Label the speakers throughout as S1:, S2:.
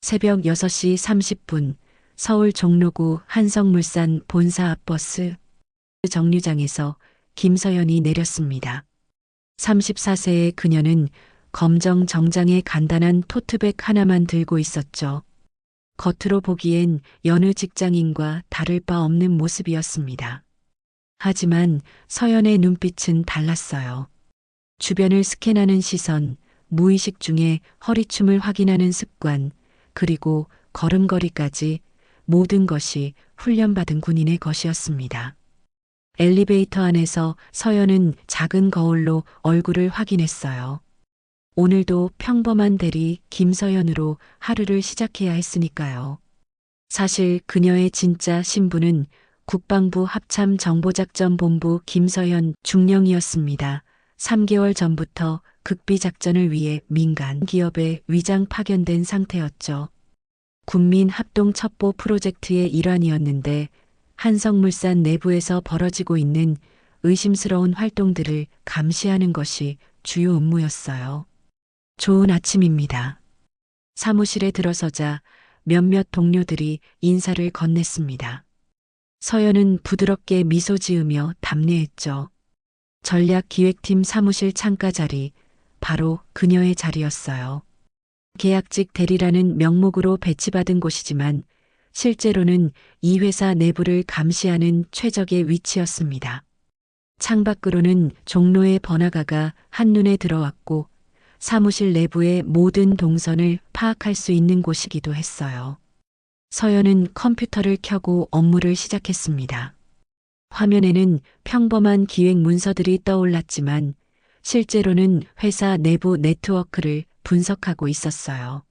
S1: 새벽 6시 30분 서울 종로구 한성물산 본사 앞 버스 정류장에서 김서연이 내렸습니다. 34세의 그녀는 검정 정장에 간단한 토트백 하나만 들고 있었죠. 겉으로 보기엔 여느 직장인과 다를 바 없는 모습이었습니다. 하지만 서연의 눈빛은 달랐어요. 주변을 스캔하는 시선, 무의식 중에 허리춤을 확인하는 습관, 그리고 걸음걸이까지 모든 것이 훈련받은 군인의 것이었습니다. 엘리베이터 안에서 서연은 작은 거울로 얼굴을 확인했어요. 오늘도 평범한 대리 김서연으로 하루를 시작해야 했으니까요. 사실 그녀의 진짜 신분은 국방부 합참정보작전본부 김서연 중령이었습니다. 3개월 전부터 극비작전을 위해 민간 기업에 위장 파견된 상태였죠. 군민합동첩보 프로젝트의 일환이었는데 한성물산 내부에서 벌어지고 있는 의심스러운 활동들을 감시하는 것이 주요 업무였어요. 좋은 아침입니다. 사무실에 들어서자 몇몇 동료들이 인사를 건넸습니다. 서연은 부드럽게 미소 지으며 답례했죠. 전략기획팀 사무실 창가 자리, 바로 그녀의 자리였어요. 계약직 대리라는 명목으로 배치받은 곳이지만 실제로는 이 회사 내부를 감시하는 최적의 위치였습니다. 창밖으로는 종로의 번화가가 한눈에 들어왔고 사무실 내부의 모든 동선을 파악할 수 있는 곳이기도 했어요. 서연은 컴퓨터를 켜고 업무를 시작했습니다. 화면에는 평범한 기획 문서들이 떠올랐지만 실제로는 회사 내부 네트워크를 분석하고 있었어요.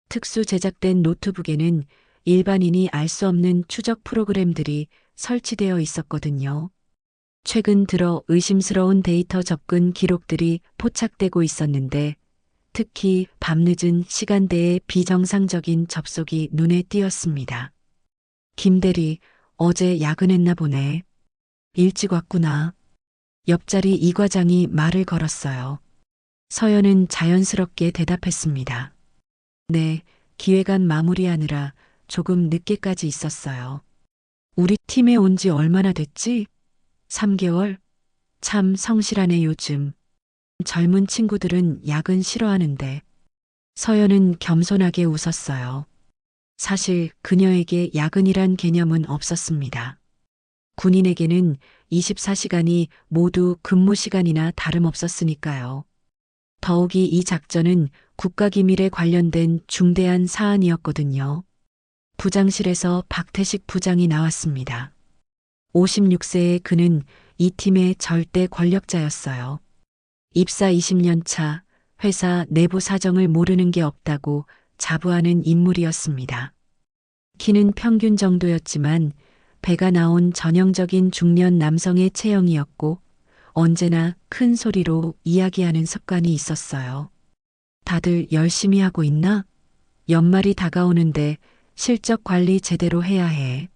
S1: 특수 제작된 노트북에는 일반인이 알 수 없는 추적 프로그램들이 설치되어 있었거든요. 최근 들어 의심스러운 데이터 접근 기록들이 포착되고 있었는데 특히 밤늦은 시간대의 비정상적인 접속이 눈에 띄었습니다. 김 대리, 어제 야근했나 보네. 일찍 왔구나. 옆자리 이 과장이 말을 걸었어요. 서연은 자연스럽게 대답했습니다. 네, 기획안 마무리하느라 조금 늦게까지 있었어요. 우리 팀에 온 지 얼마나 됐지? 3개월? 참 성실하네 요즘. 젊은 친구들은 야근 싫어하는데. 서연은 겸손하게 웃었어요. 사실 그녀에게 야근이란 개념은 없었습니다. 군인에게는 24시간이 모두 근무 시간이나 다름없었으니까요. 더욱이 이 작전은 국가기밀에 관련된 중대한 사안이었거든요. 부장실에서 박태식 부장이 나왔습니다. 56세의 그는 이 팀의 절대 권력자였어요. 입사 20년 차, 회사 내부 사정을 모르는 게 없다고 자부하는 인물이었습니다. 키는 평균 정도였지만 배가 나온 전형적인 중년 남성의 체형이었고 언제나 큰 소리로 이야기하는 습관이 있었어요. 다들 열심히 하고 있나? 연말이 다가오는데 실적 관리 제대로 해야 해.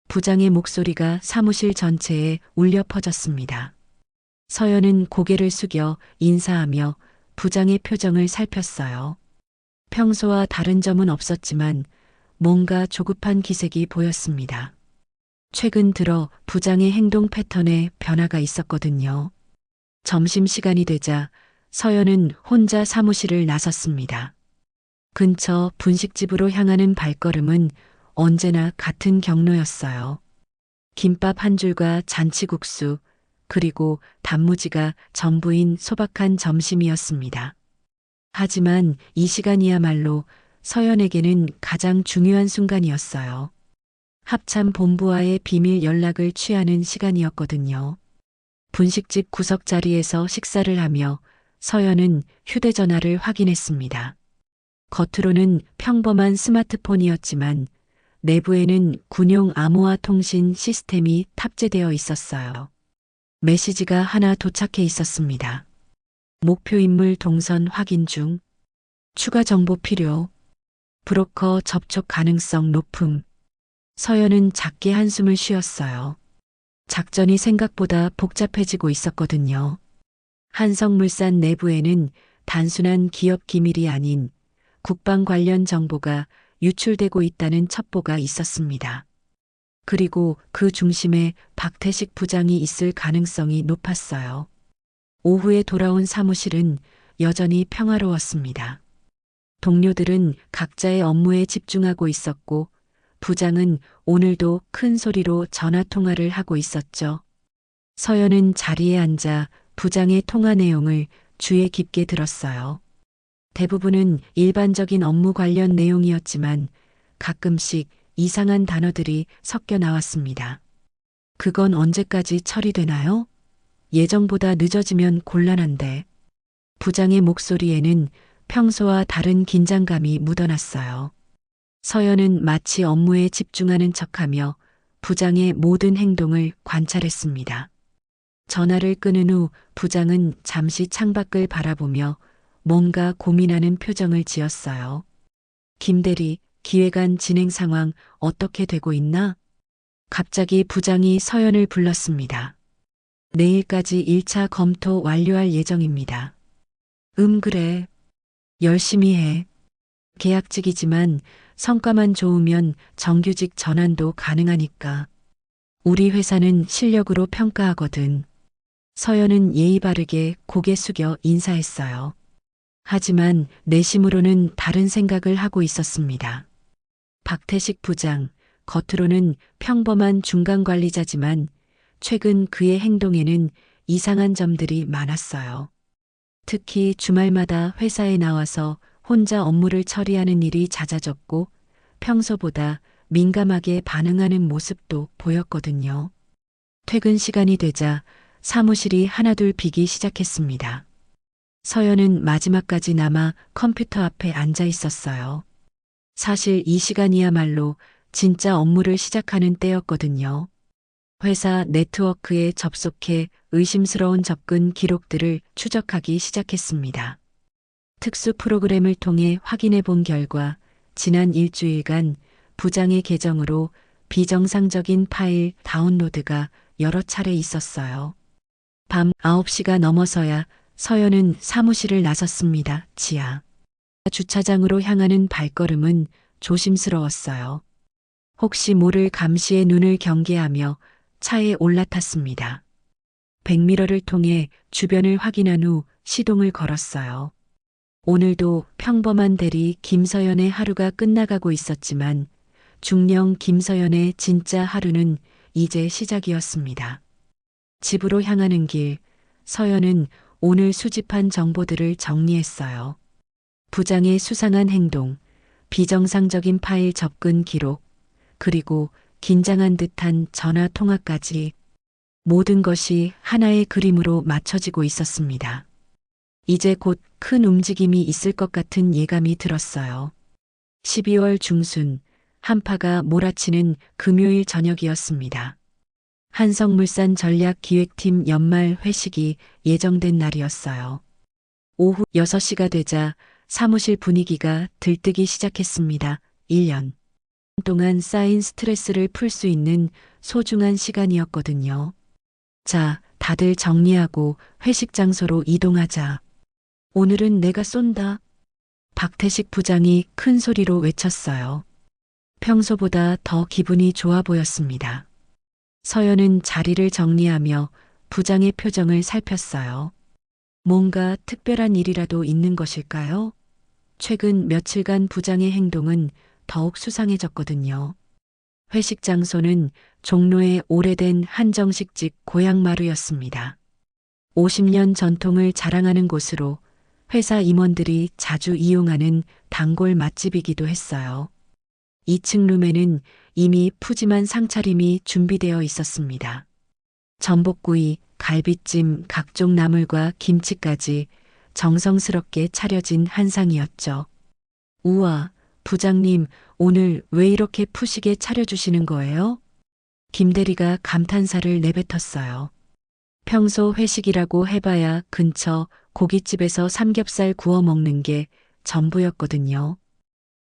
S1: 부장의 목소리가 사무실 전체에 울려 퍼졌습니다. 서연은 고개를 숙여 인사하며 부장의 표정을 살폈어요. 평소와 다른 점은 없었지만 뭔가 조급한 기색이 보였습니다. 최근 들어 부장의 행동 패턴에 변화가 있었거든요. 점심시간이 되자 서연은 혼자 사무실을 나섰습니다. 근처 분식집으로 향하는 발걸음은 언제나 같은 경로였어요. 김밥 한 줄과 잔치국수, 그리고 단무지가 전부인 소박한 점심이었습니다. 하지만 이 시간이야말로 서연에게는 가장 중요한 순간이었어요. 합참 본부와의 비밀 연락을 취하는 시간이었거든요. 분식집 구석 자리에서 식사를 하며 서연은 휴대전화를 확인했습니다. 겉으로는 평범한 스마트폰이었지만 내부에는 군용 암호화 통신 시스템이 탑재되어 있었어요. 메시지가 하나 도착해 있었습니다. 목표 인물 동선 확인 중. 추가 정보 필요. 브로커 접촉 가능성 높음. 서연은 작게 한숨을 쉬었어요. 작전이 생각보다 복잡해지고 있었거든요. 한성물산 내부에는 단순한 기업 기밀이 아닌 국방 관련 정보가 유출되고 있다는 첩보가 있었습니다. 그리고 그 중심에 박태식 부장이 있을 가능성이 높았어요. 오후에 돌아온 사무실은 여전히 평화로웠습니다. 동료들은 각자의 업무에 집중하고 있었고 부장은 오늘도 큰 소리로 전화 통화를 하고 있었죠. 서연은 자리에 앉아 부장의 통화 내용을 주의 깊게 들었어요. 대부분은 일반적인 업무 관련 내용이었지만 가끔씩 이상한 단어들이 섞여 나왔습니다. 그건 언제까지 처리되나요? 예정보다 늦어지면 곤란한데. 부장의 목소리에는 평소와 다른 긴장감이 묻어났어요. 서연은 마치 업무에 집중하는 척하며 부장의 모든 행동을 관찰했습니다. 전화를 끊은 후 부장은 잠시 창밖을 바라보며 뭔가 고민하는 표정을 지었어요. 김대리, 기획안 진행 상황 어떻게 되고 있나? 갑자기 부장이 서연을 불렀습니다. 내일까지 1차 검토 완료할 예정입니다. 그래. 열심히 해. 계약직이지만 성과만 좋으면 정규직 전환도 가능하니까. 우리 회사는 실력으로 평가하거든. 서연은 예의 바르게 고개 숙여 인사했어요. 하지만 내심으로는 다른 생각을 하고 있었습니다. 박태식 부장, 겉으로는 평범한 중간 관리자지만 최근 그의 행동에는 이상한 점들이 많았어요. 특히 주말마다 회사에 나와서 혼자 업무를 처리하는 일이 잦아졌고 평소보다 민감하게 반응하는 모습도 보였거든요. 퇴근 시간이 되자 사무실이 하나둘 비기 시작했습니다. 서연은 마지막까지 남아 컴퓨터 앞에 앉아 있었어요. 사실 이 시간이야말로 진짜 업무를 시작하는 때였거든요. 회사 네트워크에 접속해 의심스러운 접근 기록들을 추적하기 시작했습니다. 특수 프로그램을 통해 확인해 본 결과 지난 일주일간 부장의 계정으로 비정상적인 파일 다운로드가 여러 차례 있었어요. 밤 9시가 넘어서야 서연은 사무실을 나섰습니다. 지하 주차장으로 향하는 발걸음은 조심스러웠어요. 혹시 모를 감시의 눈을 경계하며 차에 올라탔습니다. 백미러를 통해 주변을 확인한 후 시동을 걸었어요. 오늘도 평범한 대리 김서연의 하루가 끝나가고 있었지만 중령 김서연의 진짜 하루는 이제 시작이었습니다. 집으로 향하는 길, 서연은 오늘 수집한 정보들을 정리했어요. 부장의 수상한 행동, 비정상적인 파일 접근 기록, 그리고 긴장한 듯한 전화 통화까지 모든 것이 하나의 그림으로 맞춰지고 있었습니다. 이제 곧 큰 움직임이 있을 것 같은 예감이 들었어요. 12월 중순, 한파가 몰아치는 금요일 저녁이었습니다. 한성물산 전략기획팀 연말 회식이 예정된 날이었어요. 오후 6시가 되자 사무실 분위기가 들뜨기 시작했습니다. 1년 동안 쌓인 스트레스를 풀 수 있는 소중한 시간이었거든요. 자, 다들 정리하고 회식 장소로 이동하자. 오늘은 내가 쏜다. 박태식 부장이 큰 소리로 외쳤어요. 평소보다 더 기분이 좋아 보였습니다. 서연은 자리를 정리하며 부장의 표정을 살폈어요. 뭔가 특별한 일이라도 있는 것일까요? 최근 며칠간 부장의 행동은 더욱 수상해졌거든요. 회식 장소는 종로의 오래된 한정식집 고향마루였습니다. 50년 전통을 자랑하는 곳으로 회사 임원들이 자주 이용하는 단골 맛집이기도 했어요. 2층 룸에는 이미 푸짐한 상차림이 준비되어 있었습니다. 전복구이, 갈비찜, 각종 나물과 김치까지 정성스럽게 차려진 한상이었죠. 우와, 부장님, 오늘 왜 이렇게 푸시게 차려주시는 거예요? 김대리가 감탄사를 내뱉었어요. 평소 회식이라고 해봐야 근처 고깃집에서 삼겹살 구워 먹는 게 전부였거든요.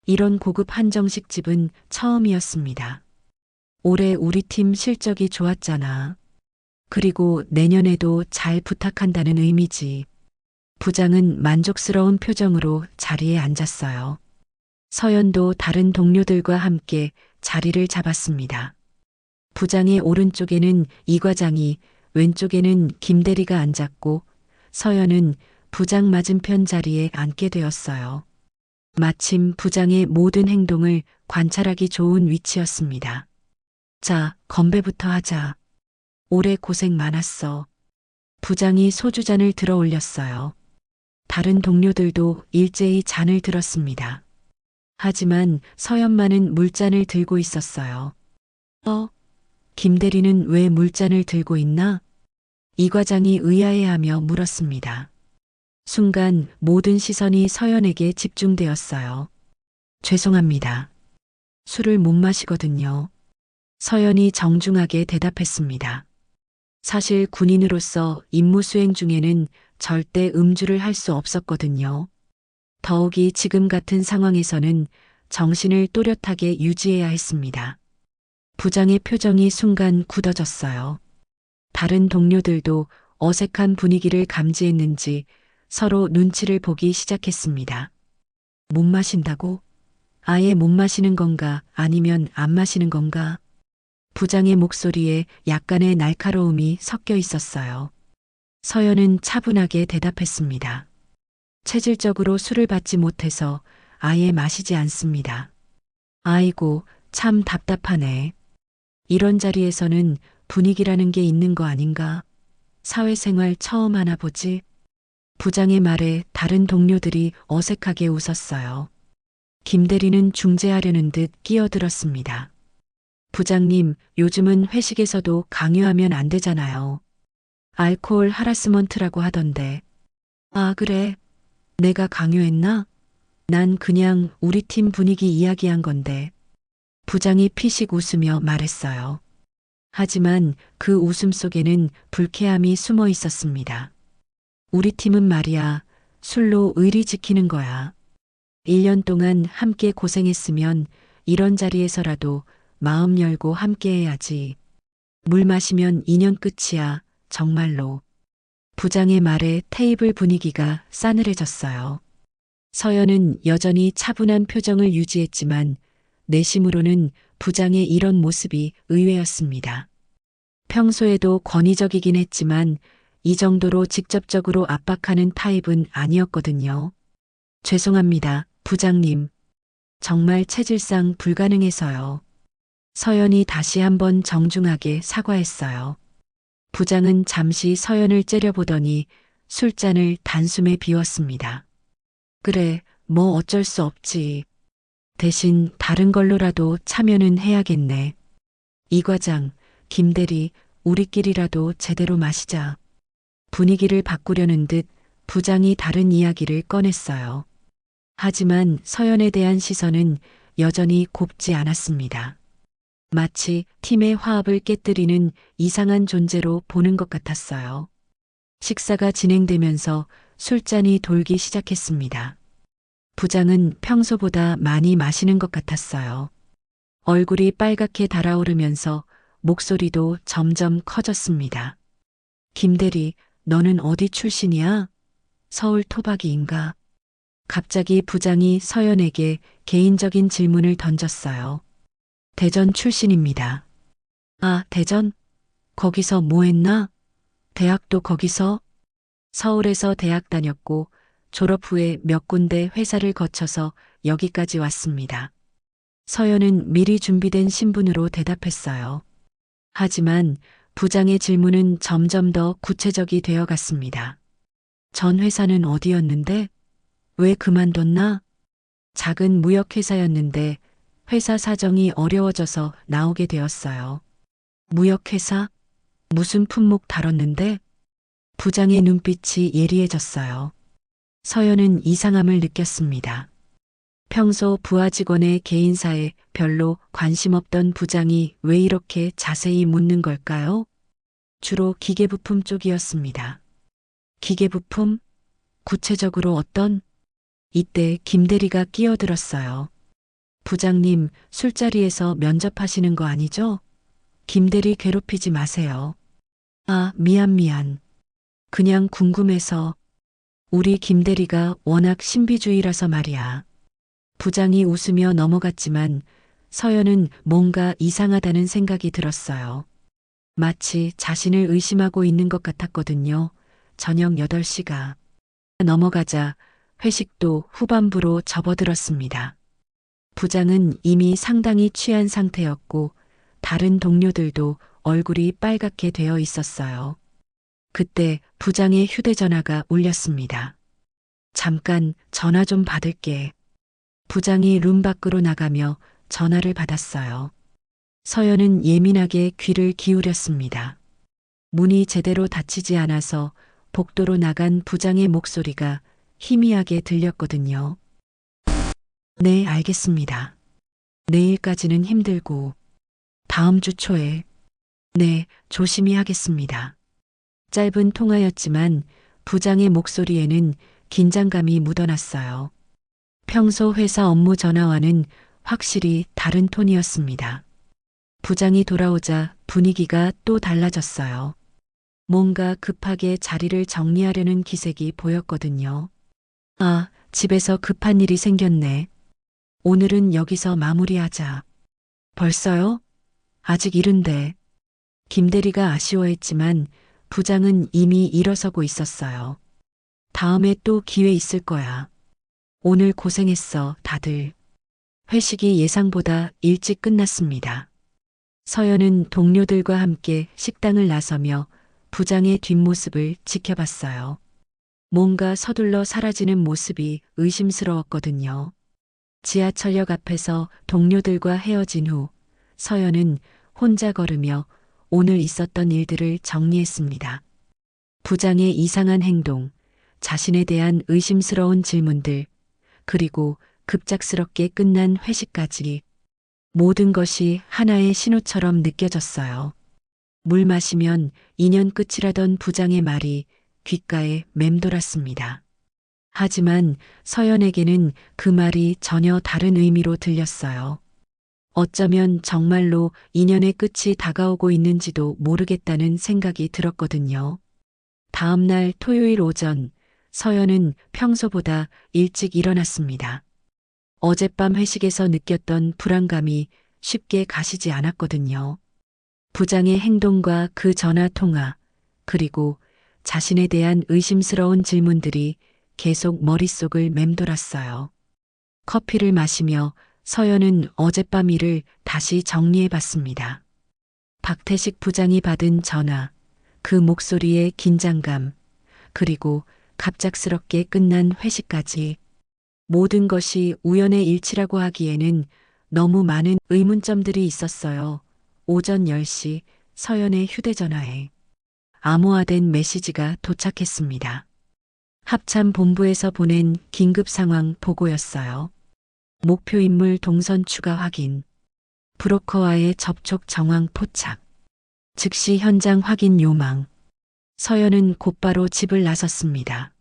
S1: 이런 고급 한정식 집은 처음이었습니다. 올해 우리 팀 실적이 좋았잖아. 그리고 내년에도 잘 부탁한다는 의미지. 부장은 만족스러운 표정으로 자리에 앉았어요. 서연도 다른 동료들과 함께 자리를 잡았습니다. 부장의 오른쪽에는 이 과장이, 왼쪽에는 김 대리가 앉았고 서연은 부장 맞은편 자리에 앉게 되었어요. 마침 부장의 모든 행동을 관찰하기 좋은 위치였습니다. 자, 건배부터 하자. 올해 고생 많았어. 부장이 소주잔을 들어 올렸어요. 다른 동료들도 일제히 잔을 들었습니다. 하지만 서연만은 물잔을 들고 있었어요. 김 대리는 왜 물잔을 들고 있나? 이 과장이 의아해하며 물었습니다. 순간 모든 시선이 서연에게 집중되었어요. 죄송합니다. 술을 못 마시거든요. 서연이 정중하게 대답했습니다. 사실 군인으로서 임무 수행 중에는 절대 음주를 할 수 없었거든요. 더욱이 지금 같은 상황에서는 정신을 또렷하게 유지해야 했습니다. 부장의 표정이 순간 굳어졌어요. 다른 동료들도 어색한 분위기를 감지했는지 서로 눈치를 보기 시작했습니다. 못 마신다고? 아예 못 마시는 건가 아니면 안 마시는 건가? 부장의 목소리에 약간의 날카로움이 섞여 있었어요. 서연은 차분하게 대답했습니다. 체질적으로 술을 받지 못해서 아예 마시지 않습니다. 아이고, 참 답답하네. 이런 자리에서는 분위기라는 게 있는 거 아닌가? 사회생활 처음 하나 보지? 부장의 말에 다른 동료들이 어색하게 웃었어요. 김 대리는 중재하려는 듯 끼어들었습니다. 부장님, 요즘은 회식에서도 강요하면 안 되잖아요. 알코올 하라스먼트라고 하던데. 아, 그래? 내가 강요했나? 난 그냥 우리 팀 분위기 이야기한 건데. 부장이 피식 웃으며 말했어요. 하지만 그 웃음 속에는 불쾌함이 숨어 있었습니다. 우리 팀은 말이야, 술로 의리 지키는 거야. 1년 동안 함께 고생했으면 이런 자리에서라도 마음 열고 함께 해야지. 물 마시면 2년 끝이야, 정말로. 부장의 말에 테이블 분위기가 싸늘해졌어요. 서연은 여전히 차분한 표정을 유지했지만 내심으로는 부장의 이런 모습이 의외였습니다. 평소에도 권위적이긴 했지만 이 정도로 직접적으로 압박하는 타입은 아니었거든요. 죄송합니다, 부장님. 정말 체질상 불가능해서요. 서연이 다시 한번 정중하게 사과했어요. 부장은 잠시 서연을 째려보더니 술잔을 단숨에 비웠습니다. 그래, 뭐 어쩔 수 없지. 대신 다른 걸로라도 참여는 해야겠네. 이 과장, 김 대리, 우리끼리라도 제대로 마시자. 분위기를 바꾸려는 듯 부장이 다른 이야기를 꺼냈어요. 하지만 서연에 대한 시선은 여전히 곱지 않았습니다. 마치 팀의 화합을 깨뜨리는 이상한 존재로 보는 것 같았어요. 식사가 진행되면서 술잔이 돌기 시작했습니다. 부장은 평소보다 많이 마시는 것 같았어요. 얼굴이 빨갛게 달아오르면서 목소리도 점점 커졌습니다. 김 대리, 너는 어디 출신이야? 서울 토박이인가? 갑자기 부장이 서연에게 개인적인 질문을 던졌어요. 대전 출신입니다. 아, 대전? 거기서 뭐 했나? 대학도 거기서? 서울에서 대학 다녔고 졸업 후에 몇 군데 회사를 거쳐서 여기까지 왔습니다. 서연은 미리 준비된 신분으로 대답했어요. 하지만 부장의 질문은 점점 더 구체적이 되어 갔습니다. 전 회사는 어디였는데? 왜 그만뒀나? 작은 무역회사였는데 회사 사정이 어려워져서 나오게 되었어요. 무역회사? 무슨 품목 다뤘는데? 부장의 눈빛이 예리해졌어요. 서연은 이상함을 느꼈습니다. 평소 부하 직원의 개인사에 별로 관심 없던 부장이 왜 이렇게 자세히 묻는 걸까요? 주로 기계부품 쪽이었습니다. 기계부품? 구체적으로 어떤? 이때 김 대리가 끼어들었어요. 부장님, 술자리에서 면접하시는 거 아니죠? 김 대리 괴롭히지 마세요. 아, 미안. 그냥 궁금해서. 우리 김 대리가 워낙 신비주의라서 말이야. 부장이 웃으며 넘어갔지만 서연은 뭔가 이상하다는 생각이 들었어요. 마치 자신을 의심하고 있는 것 같았거든요. 저녁 8시가 넘어가자 회식도 후반부로 접어들었습니다. 부장은 이미 상당히 취한 상태였고 다른 동료들도 얼굴이 빨갛게 되어 있었어요. 그때 부장의 휴대전화가 울렸습니다. 잠깐 전화 좀 받을게. 부장이 룸 밖으로 나가며 전화를 받았어요. 서연은 예민하게 귀를 기울였습니다. 문이 제대로 닫히지 않아서 복도로 나간 부장의 목소리가 희미하게 들렸거든요. 네, 알겠습니다. 내일까지는 힘들고 다음 주 초에 네, 조심히 하겠습니다. 짧은 통화였지만 부장의 목소리에는 긴장감이 묻어났어요. 평소 회사 업무 전화와는 확실히 다른 톤이었습니다. 부장이 돌아오자 분위기가 또 달라졌어요. 뭔가 급하게 자리를 정리하려는 기색이 보였거든요. 아, 집에서 급한 일이 생겼네. 오늘은 여기서 마무리하자. 벌써요? 아직 이른데. 김 대리가 아쉬워했지만 부장은 이미 일어서고 있었어요. 다음에 또 기회 있을 거야. 오늘 고생했어, 다들. 회식이 예상보다 일찍 끝났습니다. 서연은 동료들과 함께 식당을 나서며 부장의 뒷모습을 지켜봤어요. 뭔가 서둘러 사라지는 모습이 의심스러웠거든요. 지하철역 앞에서 동료들과 헤어진 후 서연은 혼자 걸으며 오늘 있었던 일들을 정리했습니다. 부장의 이상한 행동, 자신에 대한 의심스러운 질문들, 그리고 급작스럽게 끝난 회식까지 모든 것이 하나의 신호처럼 느껴졌어요. 물 마시면 인연 끝이라던 부장의 말이 귓가에 맴돌았습니다. 하지만 서연에게는 그 말이 전혀 다른 의미로 들렸어요. 어쩌면 정말로 인연의 끝이 다가오고 있는지도 모르겠다는 생각이 들었거든요. 다음 날 토요일 오전, 서연은 평소보다 일찍 일어났습니다. 어젯밤 회식에서 느꼈던 불안감이 쉽게 가시지 않았거든요. 부장의 행동과 그 전화 통화, 그리고 자신에 대한 의심스러운 질문들이 계속 머릿속을 맴돌았어요. 커피를 마시며 서연은 어젯밤 일을 다시 정리해 봤습니다. 박태식 부장이 받은 전화, 그 목소리의 긴장감, 그리고 갑작스럽게 끝난 회식까지 모든 것이 우연의 일치라고 하기에는 너무 많은 의문점들이 있었어요. 오전 10시 서연의 휴대전화에 암호화된 메시지가 도착했습니다. 합참 본부에서 보낸 긴급 상황 보고였어요. 목표 인물 동선 추가 확인, 브로커와의 접촉 정황 포착, 즉시 현장 확인 요망. 서연은 곧바로 집을 나섰습니다.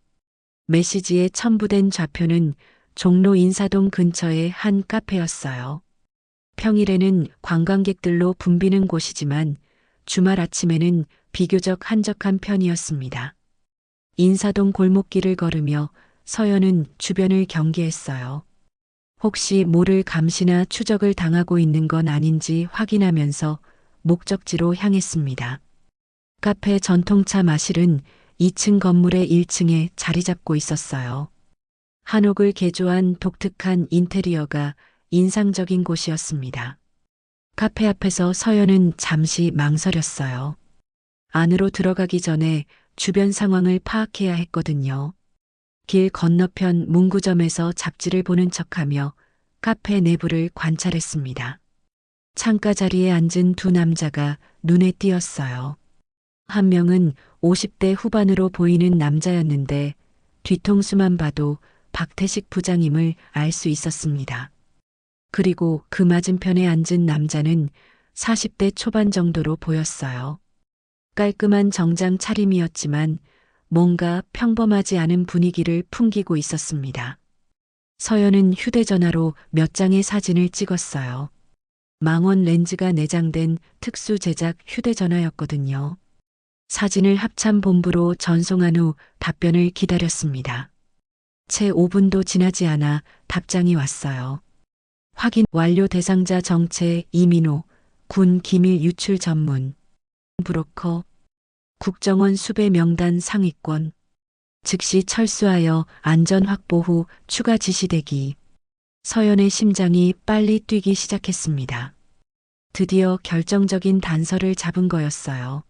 S1: 메시지에 첨부된 좌표는 종로 인사동 근처의 한 카페였어요. 평일에는 관광객들로 붐비는 곳이지만 주말 아침에는 비교적 한적한 편이었습니다. 인사동 골목길을 걸으며 서연은 주변을 경계했어요. 혹시 모를 감시나 추적을 당하고 있는 건 아닌지 확인하면서 목적지로 향했습니다. 카페 전통차 마실은 2층 건물의 1층에 자리 잡고 있었어요. 한옥을 개조한 독특한 인테리어가 인상적인 곳이었습니다. 카페 앞에서 서연은 잠시 망설였어요. 안으로 들어가기 전에 주변 상황을 파악해야 했거든요. 길 건너편 문구점에서 잡지를 보는 척하며 카페 내부를 관찰했습니다. 창가 자리에 앉은 두 남자가 눈에 띄었어요. 한 명은 50대 후반으로 보이는 남자였는데 뒤통수만 봐도 박태식 부장임을 알 수 있었습니다. 그리고 그 맞은편에 앉은 남자는 40대 초반 정도로 보였어요. 깔끔한 정장 차림이었지만 뭔가 평범하지 않은 분위기를 풍기고 있었습니다. 서연은 휴대전화로 몇 장의 사진을 찍었어요. 망원 렌즈가 내장된 특수 제작 휴대전화였거든요. 사진을 합참 본부로 전송한 후 답변을 기다렸습니다. 채 5분도 지나지 않아 답장이 왔어요. 확인 완료. 대상자 정체 이민호, 군 기밀 유출 전문 브로커, 국정원 수배 명단 상위권. 즉시 철수하여 안전 확보 후 추가 지시대기. 서연의 심장이 빨리 뛰기 시작했습니다. 드디어 결정적인 단서를 잡은 거였어요.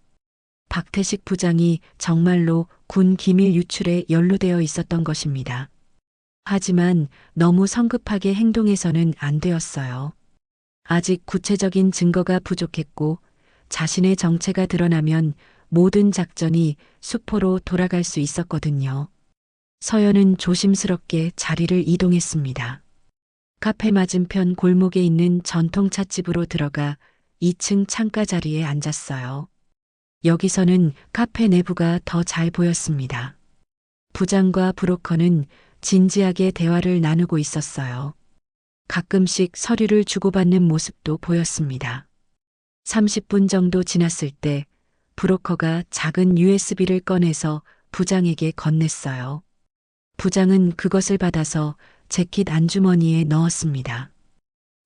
S1: 박태식 부장이 정말로 군 기밀 유출에 연루되어 있었던 것입니다. 하지만 너무 성급하게 행동해서는 안 되었어요. 아직 구체적인 증거가 부족했고 자신의 정체가 드러나면 모든 작전이 수포로 돌아갈 수 있었거든요. 서연은 조심스럽게 자리를 이동했습니다. 카페 맞은편 골목에 있는 전통찻집으로 들어가 2층 창가 자리에 앉았어요. 여기서는 카페 내부가 더 잘 보였습니다. 부장과 브로커는 진지하게 대화를 나누고 있었어요. 가끔씩 서류를 주고받는 모습도 보였습니다. 30분 정도 지났을 때 브로커가 작은 USB를 꺼내서 부장에게 건넸어요. 부장은 그것을 받아서 재킷 안주머니에 넣었습니다.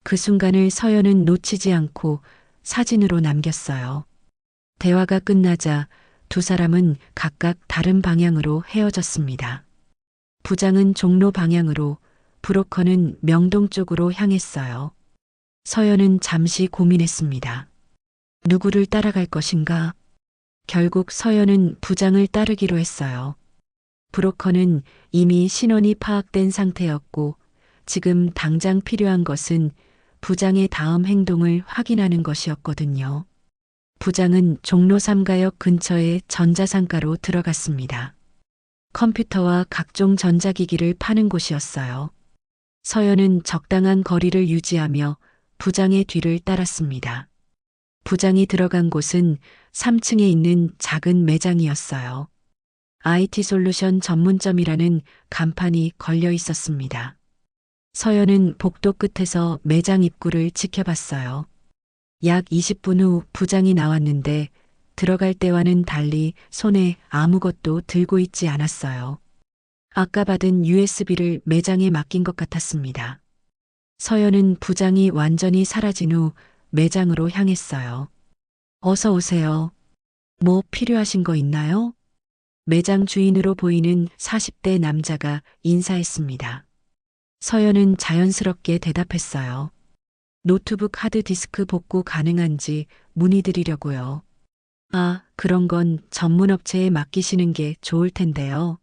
S1: 그 순간을 서연은 놓치지 않고 사진으로 남겼어요. 대화가 끝나자 두 사람은 각각 다른 방향으로 헤어졌습니다. 부장은 종로 방향으로, 브로커는 명동 쪽으로 향했어요. 서연은 잠시 고민했습니다. 누구를 따라갈 것인가? 결국 서연은 부장을 따르기로 했어요. 브로커는 이미 신원이 파악된 상태였고 지금 당장 필요한 것은 부장의 다음 행동을 확인하는 것이었거든요. 부장은 종로 3가역 근처의 전자상가로 들어갔습니다. 컴퓨터와 각종 전자기기를 파는 곳이었어요. 서연은 적당한 거리를 유지하며 부장의 뒤를 따랐습니다. 부장이 들어간 곳은 3층에 있는 작은 매장이었어요. IT 솔루션 전문점이라는 간판이 걸려 있었습니다. 서연은 복도 끝에서 매장 입구를 지켜봤어요. 약 20분 후 부장이 나왔는데 들어갈 때와는 달리 손에 아무것도 들고 있지 않았어요. 아까 받은 USB를 매장에 맡긴 것 같았습니다. 서연은 부장이 완전히 사라진 후 매장으로 향했어요. 어서 오세요. 뭐 필요하신 거 있나요? 매장 주인으로 보이는 40대 남자가 인사했습니다. 서연은 자연스럽게 대답했어요. 노트북 하드디스크 복구 가능한지 문의드리려고요. 아, 그런 건 전문 업체에 맡기시는 게 좋을 텐데요.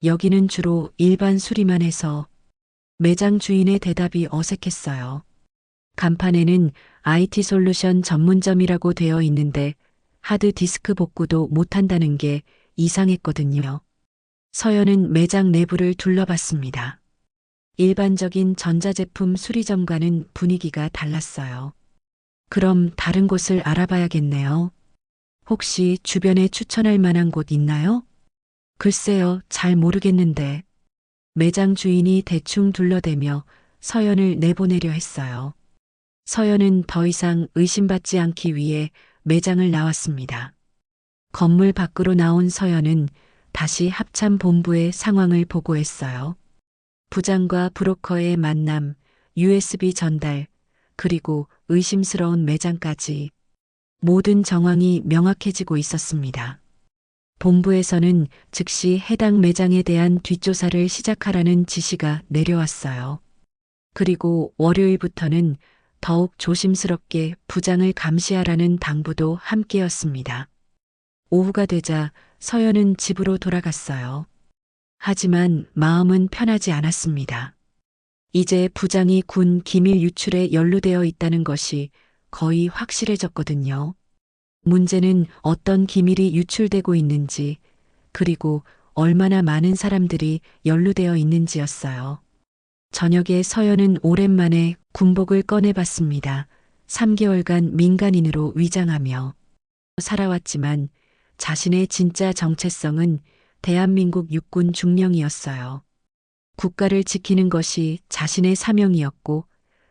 S1: 여기는 주로 일반 수리만 해서. 매장 주인의 대답이 어색했어요. 간판에는 IT 솔루션 전문점이라고 되어 있는데 하드디스크 복구도 못한다는 게 이상했거든요. 서연은 매장 내부를 둘러봤습니다. 일반적인 전자제품 수리점과는 분위기가 달랐어요. 그럼 다른 곳을 알아봐야겠네요. 혹시 주변에 추천할 만한 곳 있나요? 글쎄요, 잘 모르겠는데. 매장 주인이 대충 둘러대며 서연을 내보내려 했어요. 서연은 더 이상 의심받지 않기 위해 매장을 나왔습니다. 건물 밖으로 나온 서연은 다시 합참본부의 상황을 보고했어요. 부장과 브로커의 만남, USB 전달, 그리고 의심스러운 매장까지 모든 정황이 명확해지고 있었습니다. 본부에서는 즉시 해당 매장에 대한 뒷조사를 시작하라는 지시가 내려왔어요. 그리고 월요일부터는 더욱 조심스럽게 부장을 감시하라는 당부도 함께였습니다. 오후가 되자 서연은 집으로 돌아갔어요. 하지만 마음은 편하지 않았습니다. 이제 부장이 군 기밀 유출에 연루되어 있다는 것이 거의 확실해졌거든요. 문제는 어떤 기밀이 유출되고 있는지, 그리고 얼마나 많은 사람들이 연루되어 있는지였어요. 저녁에 서연은 오랜만에 군복을 꺼내봤습니다. 3개월간 민간인으로 위장하며 살아왔지만 자신의 진짜 정체성은 대한민국 육군 중령이었어요. 국가를 지키는 것이 자신의 사명이었고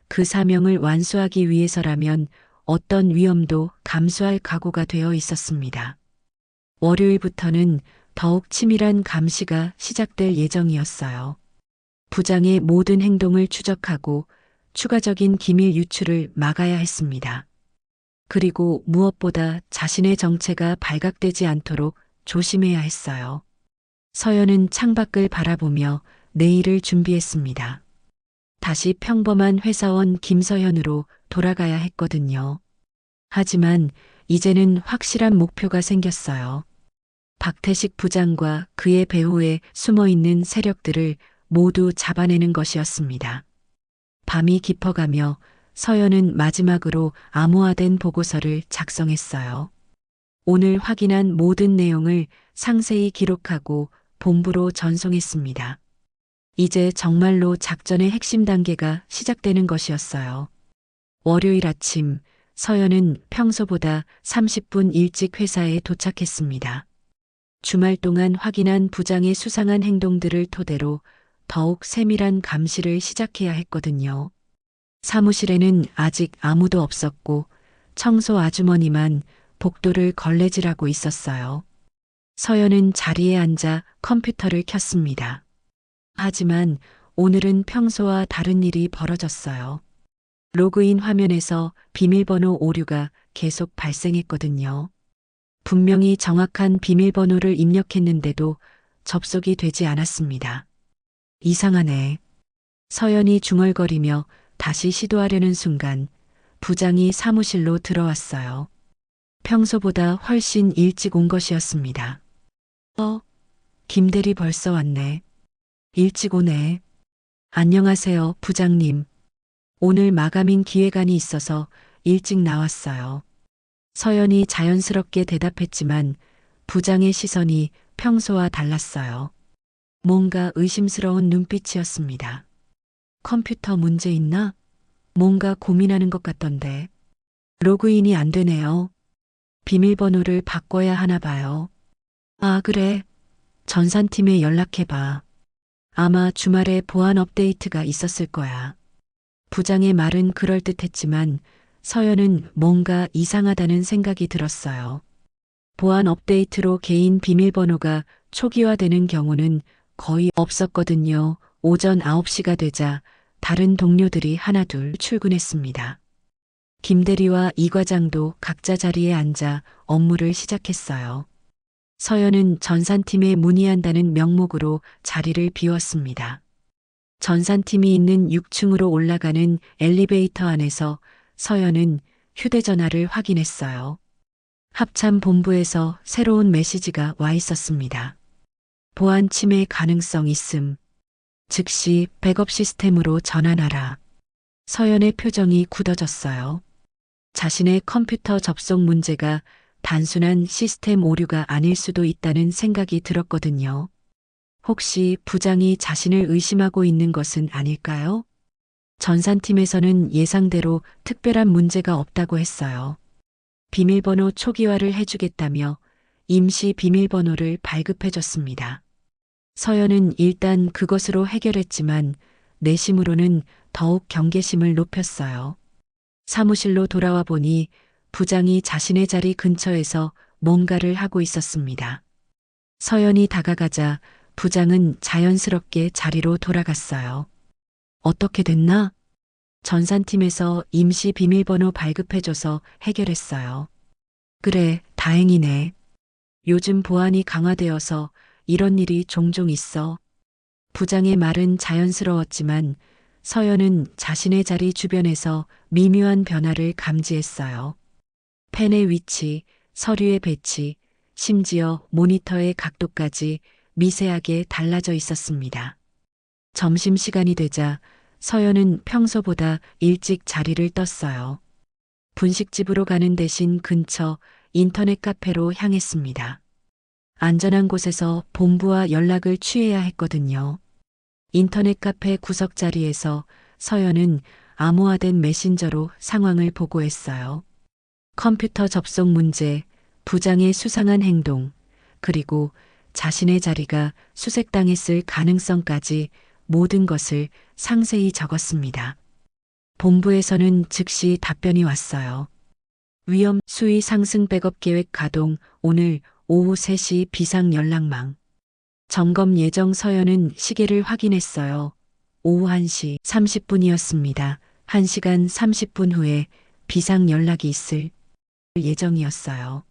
S1: 그 사명을 완수하기 위해서라면 어떤 위험도 감수할 각오가 되어 있었습니다. 월요일부터는 더욱 치밀한 감시가 시작될 예정이었어요. 부장의 모든 행동을 추적하고 추가적인 기밀 유출을 막아야 했습니다. 그리고 무엇보다 자신의 정체가 발각되지 않도록 조심해야 했어요. 서연은 창밖을 바라보며 내일을 준비했습니다. 다시 평범한 회사원 김서연으로 돌아가야 했거든요. 하지만 이제는 확실한 목표가 생겼어요. 박태식 부장과 그의 배후에 숨어 있는 세력들을 모두 잡아내는 것이었습니다. 밤이 깊어가며 서연은 마지막으로 암호화된 보고서를 작성했어요. 오늘 확인한 모든 내용을 상세히 기록하고 본부로 전송했습니다. 이제 정말로 작전의 핵심 단계가 시작되는 것이었어요. 월요일 아침, 서연은 평소보다 30분 일찍 회사에 도착했습니다. 주말 동안 확인한 부장의 수상한 행동들을 토대로 더욱 세밀한 감시를 시작해야 했거든요. 사무실에는 아직 아무도 없었고 청소 아주머니만 복도를 걸레질하고 있었어요. 서연은 자리에 앉아 컴퓨터를 켰습니다. 하지만 오늘은 평소와 다른 일이 벌어졌어요. 로그인 화면에서 비밀번호 오류가 계속 발생했거든요. 분명히 정확한 비밀번호를 입력했는데도 접속이 되지 않았습니다. 이상하네. 서연이 중얼거리며 다시 시도하려는 순간 부장이 사무실로 들어왔어요. 평소보다 훨씬 일찍 온 것이었습니다. 김대리 벌써 왔네. 일찍 오네. 안녕하세요, 부장님. 오늘 마감인 기획안이 있어서 일찍 나왔어요. 서연이 자연스럽게 대답했지만 부장의 시선이 평소와 달랐어요. 뭔가 의심스러운 눈빛이었습니다. 컴퓨터 문제 있나? 뭔가 고민하는 것 같던데. 로그인이 안 되네요. 비밀번호를 바꿔야 하나 봐요. 아, 그래. 전산팀에 연락해봐. 아마 주말에 보안 업데이트가 있었을 거야. 부장의 말은 그럴듯했지만 서연은 뭔가 이상하다는 생각이 들었어요. 보안 업데이트로 개인 비밀번호가 초기화되는 경우는 거의 없었거든요. 오전 9시가 되자 다른 동료들이 하나둘 출근했습니다. 김 대리와 이 과장도 각자 자리에 앉아 업무를 시작했어요. 서연은 전산팀에 문의한다는 명목으로 자리를 비웠습니다. 전산팀이 있는 6층으로 올라가는 엘리베이터 안에서 서연은 휴대전화를 확인했어요. 합참 본부에서 새로운 메시지가 와 있었습니다. 보안 침해 가능성 있음. 즉시 백업 시스템으로 전환하라. 서연의 표정이 굳어졌어요. 자신의 컴퓨터 접속 문제가 단순한 시스템 오류가 아닐 수도 있다는 생각이 들었거든요. 혹시 부장이 자신을 의심하고 있는 것은 아닐까요? 전산팀에서는 예상대로 특별한 문제가 없다고 했어요. 비밀번호 초기화를 해주겠다며 임시 비밀번호를 발급해줬습니다. 서연은 일단 그것으로 해결했지만 내심으로는 더욱 경계심을 높였어요. 사무실로 돌아와 보니 부장이 자신의 자리 근처에서 뭔가를 하고 있었습니다. 서연이 다가가자 부장은 자연스럽게 자리로 돌아갔어요. 어떻게 됐나? 전산팀에서 임시 비밀번호 발급해줘서 해결했어요. 그래, 다행이네. 요즘 보안이 강화되어서 이런 일이 종종 있어. 부장의 말은 자연스러웠지만 서연은 자신의 자리 주변에서 미묘한 변화를 감지했어요. 펜의 위치, 서류의 배치, 심지어 모니터의 각도까지 미세하게 달라져 있었습니다. 점심시간이 되자 서연은 평소보다 일찍 자리를 떴어요. 분식집으로 가는 대신 근처 인터넷 카페로 향했습니다. 안전한 곳에서 본부와 연락을 취해야 했거든요. 인터넷 카페 구석 자리에서 서연은 암호화된 메신저로 상황을 보고했어요. 컴퓨터 접속 문제, 부장의 수상한 행동, 그리고 자신의 자리가 수색당했을 가능성까지 모든 것을 상세히 적었습니다. 본부에서는 즉시 답변이 왔어요. 위험 수위 상승 백업 계획 가동, 오늘 오후 3시 비상 연락망. 점검 예정. 서연은 시계를 확인했어요. 오후 1시 30분이었습니다. 1시간 30분 후에 비상 연락이 있을 예정이었어요.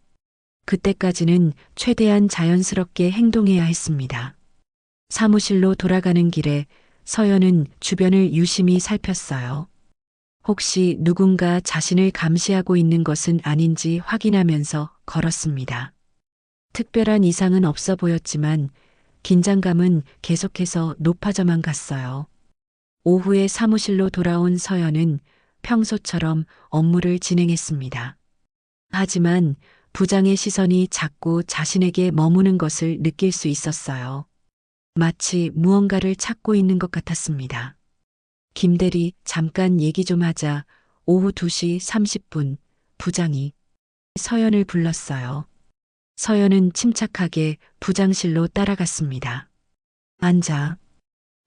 S1: 그때까지는 최대한 자연스럽게 행동해야 했습니다. 사무실로 돌아가는 길에 서연은 주변을 유심히 살폈어요. 혹시 누군가 자신을 감시하고 있는 것은 아닌지 확인하면서 걸었습니다. 특별한 이상은 없어 보였지만 긴장감은 계속해서 높아져만 갔어요. 오후에 사무실로 돌아온 서연은 평소처럼 업무를 진행했습니다. 하지만 부장의 시선이 자꾸 자신에게 머무는 것을 느낄 수 있었어요. 마치 무언가를 찾고 있는 것 같았습니다. 김대리, 잠깐 얘기 좀 하자. 오후 2시 30분 부장이 서연을 불렀어요. 서연은 침착하게 부장실로 따라갔습니다. 앉아.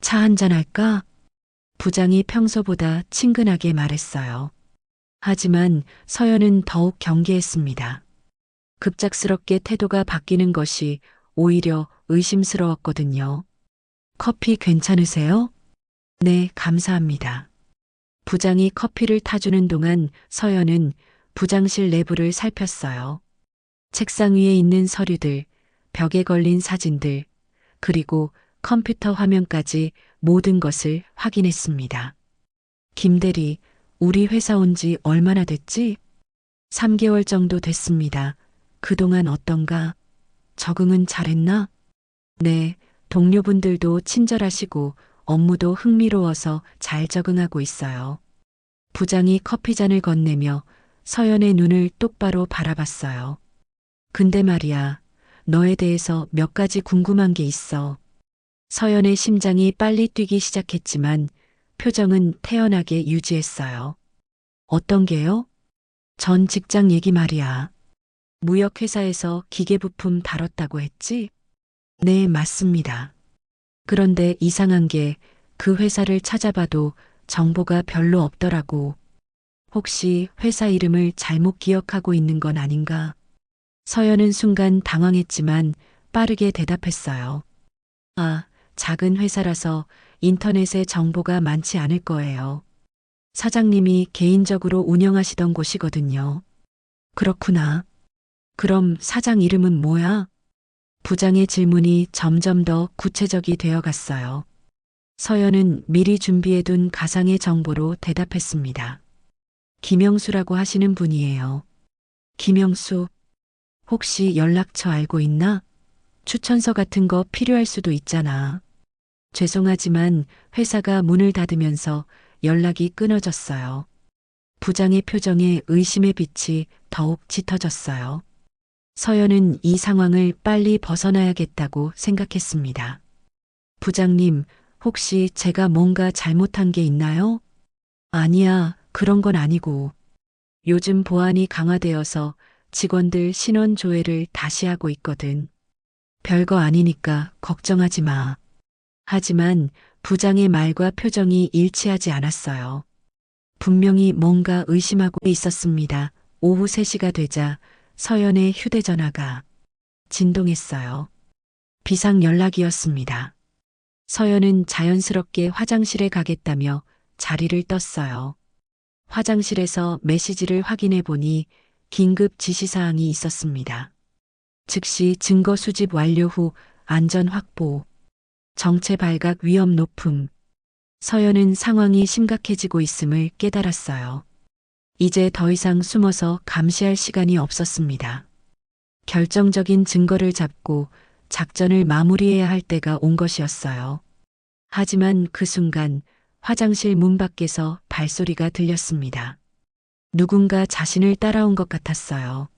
S1: 차 한잔 할까? 부장이 평소보다 친근하게 말했어요. 하지만 서연은 더욱 경계했습니다. 급작스럽게 태도가 바뀌는 것이 오히려 의심스러웠거든요. 커피 괜찮으세요? 네, 감사합니다. 부장이 커피를 타주는 동안 서연은 부장실 내부를 살폈어요. 책상 위에 있는 서류들, 벽에 걸린 사진들, 그리고 컴퓨터 화면까지 모든 것을 확인했습니다. 김대리, 우리 회사 온 지 얼마나 됐지? 3개월 정도 됐습니다. 그동안 어떤가? 적응은 잘했나? 네, 동료분들도 친절하시고 업무도 흥미로워서 잘 적응하고 있어요. 부장이 커피잔을 건네며 서연의 눈을 똑바로 바라봤어요. 근데 말이야, 너에 대해서 몇 가지 궁금한 게 있어. 서연의 심장이 빨리 뛰기 시작했지만 표정은 태연하게 유지했어요. 어떤 게요? 전 직장 얘기 말이야. 무역회사에서 기계부품 다뤘다고 했지? 네, 맞습니다. 그런데 이상한 게 그 회사를 찾아봐도 정보가 별로 없더라고. 혹시 회사 이름을 잘못 기억하고 있는 건 아닌가? 서연은 순간 당황했지만 빠르게 대답했어요. 아, 작은 회사라서 인터넷에 정보가 많지 않을 거예요. 사장님이 개인적으로 운영하시던 곳이거든요. 그렇구나. 그럼 사장 이름은 뭐야? 부장의 질문이 점점 더 구체적이 되어 갔어요. 서연은 미리 준비해둔 가상의 정보로 대답했습니다. 김영수라고 하시는 분이에요. 김영수, 혹시 연락처 알고 있나? 추천서 같은 거 필요할 수도 있잖아. 죄송하지만 회사가 문을 닫으면서 연락이 끊어졌어요. 부장의 표정에 의심의 빛이 더욱 짙어졌어요. 서연은 이 상황을 빨리 벗어나야겠다고 생각했습니다. 부장님, 혹시 제가 뭔가 잘못한 게 있나요? 아니야, 그런 건 아니고. 요즘 보안이 강화되어서 직원들 신원 조회를 다시 하고 있거든. 별거 아니니까 걱정하지 마. 하지만 부장의 말과 표정이 일치하지 않았어요. 분명히 뭔가 의심하고 있었습니다. 오후 3시가 되자 서연의 휴대전화가 진동했어요. 비상 연락이었습니다. 서연은 자연스럽게 화장실에 가겠다며 자리를 떴어요. 화장실에서 메시지를 확인해 보니 긴급 지시사항이 있었습니다. 즉시 증거 수집 완료 후 안전 확보, 정체 발각 위험 높음. 서연은 상황이 심각해지고 있음을 깨달았어요. 이제 더 이상 숨어서 감시할 시간이 없었습니다. 결정적인 증거를 잡고 작전을 마무리해야 할 때가 온 것이었어요. 하지만 그 순간 화장실 문 밖에서 발소리가 들렸습니다. 누군가 자신을 따라온 것 같았어요.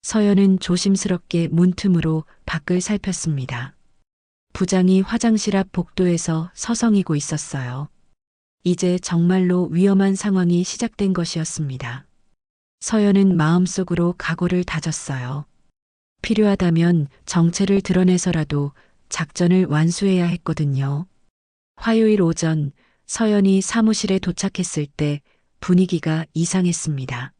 S1: 서연은 조심스럽게 문틈으로 밖을 살폈습니다. 부장이 화장실 앞 복도에서 서성이고 있었어요. 이제 정말로 위험한 상황이 시작된 것이었습니다. 서연은 마음속으로 각오를 다졌어요. 필요하다면 정체를 드러내서라도 작전을 완수해야 했거든요. 화요일 오전 서연이 사무실에 도착했을 때 분위기가 이상했습니다.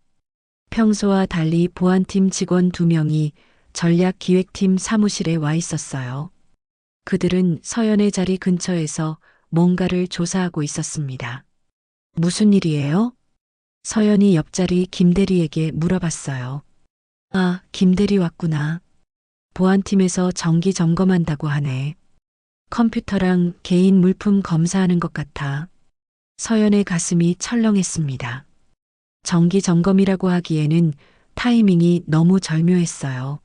S1: 평소와 달리 보안팀 직원 2명이 전략기획팀 사무실에 와 있었어요. 그들은 서연의 자리 근처에서 뭔가를 조사하고 있었습니다. 무슨 일이에요? 서연이 옆자리 김대리에게 물어봤어요. 아, 김대리 왔구나. 보안팀에서 정기 점검한다고 하네. 컴퓨터랑 개인 물품 검사하는 것 같아. 서연의 가슴이 철렁했습니다. 정기 점검이라고 하기에는 타이밍이 너무 절묘했어요.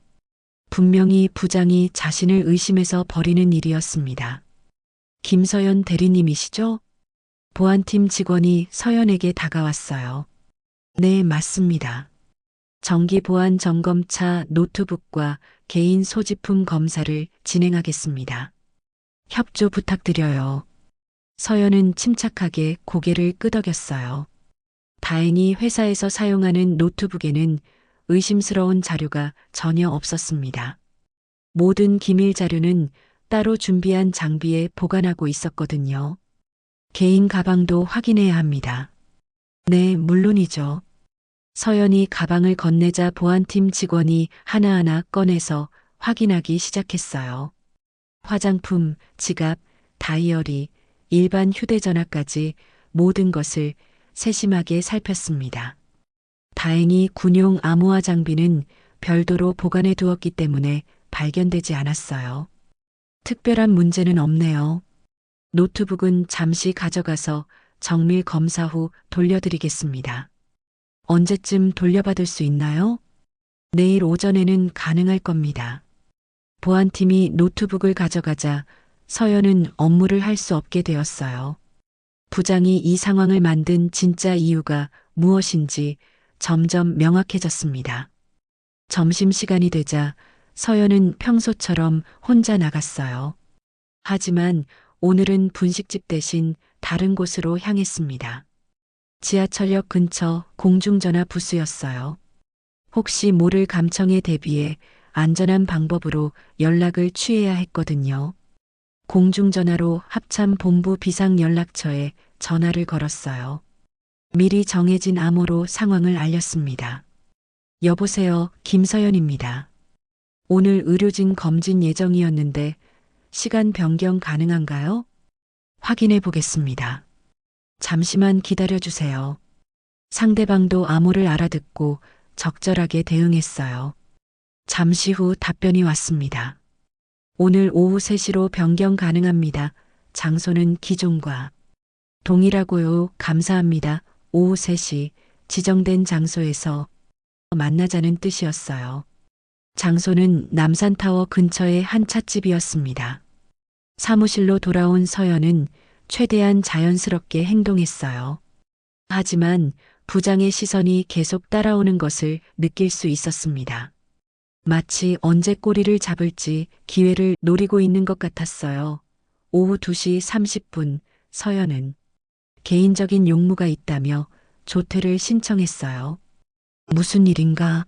S1: 분명히 부장이 자신을 의심해서 벌이는 일이었습니다. 김서연 대리님이시죠? 보안팀 직원이 서연에게 다가왔어요. 네, 맞습니다. 정기 보안 점검차 노트북과 개인 소지품 검사를 진행하겠습니다. 협조 부탁드려요. 서연은 침착하게 고개를 끄덕였어요. 다행히 회사에서 사용하는 노트북에는 의심스러운 자료가 전혀 없었습니다. 모든 기밀 자료는 따로 준비한 장비에 보관하고 있었거든요. 개인 가방도 확인해야 합니다. 네, 물론이죠. 서연이 가방을 건네자 보안팀 직원이 하나하나 꺼내서 확인하기 시작했어요. 화장품, 지갑, 다이어리, 일반 휴대전화까지 모든 것을 세심하게 살폈습니다. 다행히 군용 암호화 장비는 별도로 보관해 두었기 때문에 발견되지 않았어요. 특별한 문제는 없네요. 노트북은 잠시 가져가서 정밀 검사 후 돌려드리겠습니다. 언제쯤 돌려받을 수 있나요? 내일 오전에는 가능할 겁니다. 보안팀이 노트북을 가져가자 서연은 업무를 할 수 없게 되었어요. 부장이 이 상황을 만든 진짜 이유가 무엇인지 점점 명확해졌습니다. 점심시간이 되자 서연은 평소처럼 혼자 나갔어요. 하지만 오늘은 분식집 대신 다른 곳으로 향했습니다. 지하철역 근처 공중전화 부스였어요. 혹시 모를 감청에 대비해 안전한 방법으로 연락을 취해야 했거든요. 공중전화로 합참본부 비상연락처에 전화를 걸었어요. 미리 정해진 암호로 상황을 알렸습니다. 여보세요, 김서연입니다. 오늘 의료진 검진 예정이었는데 시간 변경 가능한가요? 확인해 보겠습니다. 잠시만 기다려 주세요. 상대방도 암호를 알아듣고 적절하게 대응했어요. 잠시 후 답변이 왔습니다. 오늘 오후 3시로 변경 가능합니다. 장소는 기존과 동일하고요. 감사합니다. 오후 3시 지정된 장소에서 만나자는 뜻이었어요. 장소는 남산타워 근처의 한 찻집이었습니다. 사무실로 돌아온 서연은 최대한 자연스럽게 행동했어요. 하지만 부장의 시선이 계속 따라오는 것을 느낄 수 있었습니다. 마치 언제 꼬리를 잡을지 기회를 노리고 있는 것 같았어요. 오후 2시 30분 서연은 개인적인 용무가 있다며 조퇴를 신청했어요. 무슨 일인가?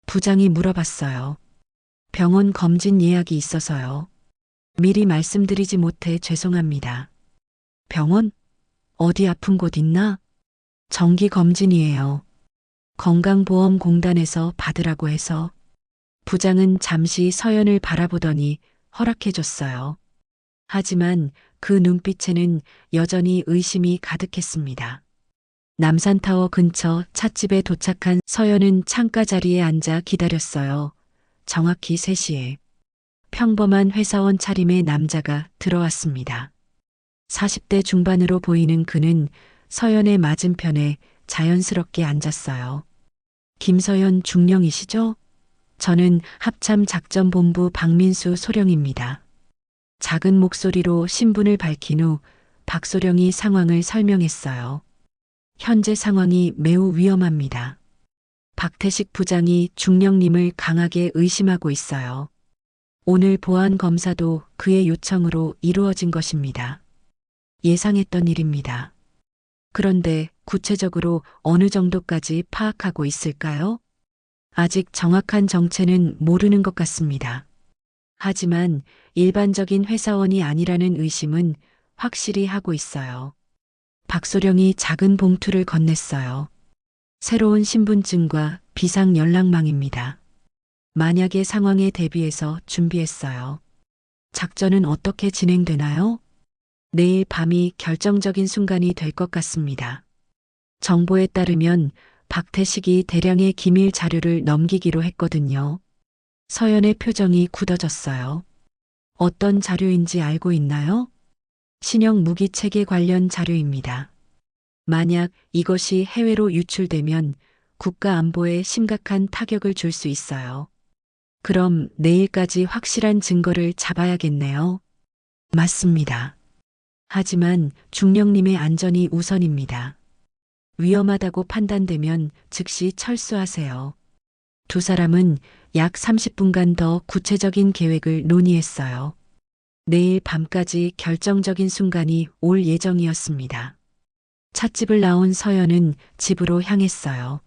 S1: 부장이 물어봤어요. 병원 검진 예약이 있어서요. 미리 말씀드리지 못해 죄송합니다. 병원? 어디 아픈 곳 있나? 정기 검진이에요. 건강보험공단에서 받으라고 해서. 부장은 잠시 서연을 바라보더니 허락해줬어요. 하지만 그 눈빛에는 여전히 의심이 가득했습니다. 남산타워 근처 찻집에 도착한 서연은 창가 자리에 앉아 기다렸어요. 정확히 3시에 평범한 회사원 차림의 남자가 들어왔습니다. 40대 중반으로 보이는 그는 서연의 맞은편에 자연스럽게 앉았어요. 김서연 중령이시죠? 저는 합참작전본부 박민수 소령입니다. 작은 목소리로 신분을 밝힌 후 박소령이 상황을 설명했어요. 현재 상황이 매우 위험합니다. 박태식 부장이 중령님을 강하게 의심하고 있어요. 오늘 보안 검사도 그의 요청으로 이루어진 것입니다. 예상했던 일입니다. 그런데 구체적으로 어느 정도까지 파악하고 있을까요? 아직 정확한 정체는 모르는 것 같습니다. 하지만 일반적인 회사원이 아니라는 의심은 확실히 하고 있어요. 박소령이 작은 봉투를 건넸어요. 새로운 신분증과 비상 연락망입니다. 만약의 상황에 대비해서 준비했어요. 작전은 어떻게 진행되나요? 내일 밤이 결정적인 순간이 될 것 같습니다. 정보에 따르면 박태식이 대량의 기밀 자료를 넘기기로 했거든요. 서연의 표정이 굳어졌어요. 어떤 자료인지 알고 있나요? 신형 무기 체계 관련 자료입니다. 만약 이것이 해외로 유출되면 국가 안보에 심각한 타격을 줄 수 있어요. 그럼 내일까지 확실한 증거를 잡아야겠네요. 맞습니다. 하지만 중령님의 안전이 우선입니다. 위험하다고 판단되면 즉시 철수하세요. 두 사람은 약 30분간 더 구체적인 계획을 논의했어요. 내일 밤까지 결정적인 순간이 올 예정이었습니다. 찻집을 나온 서연은 집으로 향했어요.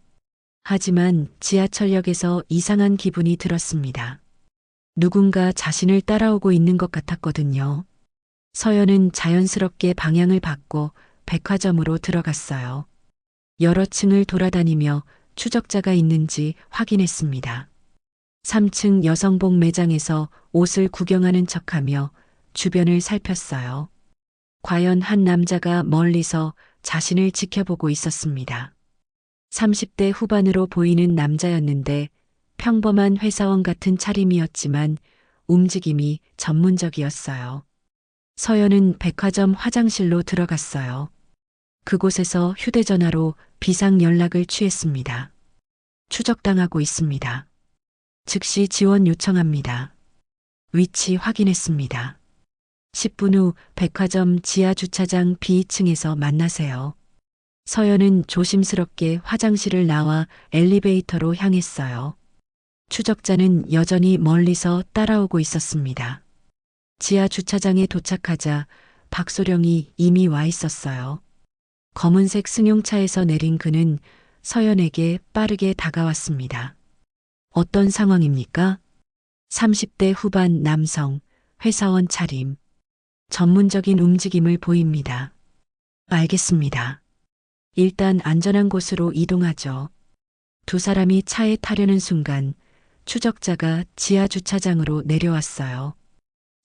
S1: 하지만 지하철역에서 이상한 기분이 들었습니다. 누군가 자신을 따라오고 있는 것 같았거든요. 서연은 자연스럽게 방향을 바꿔 백화점으로 들어갔어요. 여러 층을 돌아다니며 추적자가 있는지 확인했습니다. 3층 여성복 매장에서 옷을 구경하는 척하며 주변을 살폈어요. 과연 한 남자가 멀리서 자신을 지켜보고 있었습니다. 30대 후반으로 보이는 남자였는데 평범한 회사원 같은 차림이었지만 움직임이 전문적이었어요. 서연은 백화점 화장실로 들어갔어요. 그곳에서 휴대전화로 비상 연락을 취했습니다. 추적당하고 있습니다. 즉시 지원 요청합니다. 위치 확인했습니다. 10분 후 백화점 지하 주차장 B2층에서 만나세요. 서연은 조심스럽게 화장실을 나와 엘리베이터로 향했어요. 추적자는 여전히 멀리서 따라오고 있었습니다. 지하 주차장에 도착하자 박소령이 이미 와 있었어요. 검은색 승용차에서 내린 그는 서연에게 빠르게 다가왔습니다. 어떤 상황입니까? 30대 후반 남성, 회사원 차림. 전문적인 움직임을 보입니다. 알겠습니다. 일단 안전한 곳으로 이동하죠. 두 사람이 차에 타려는 순간 추적자가 지하 주차장으로 내려왔어요.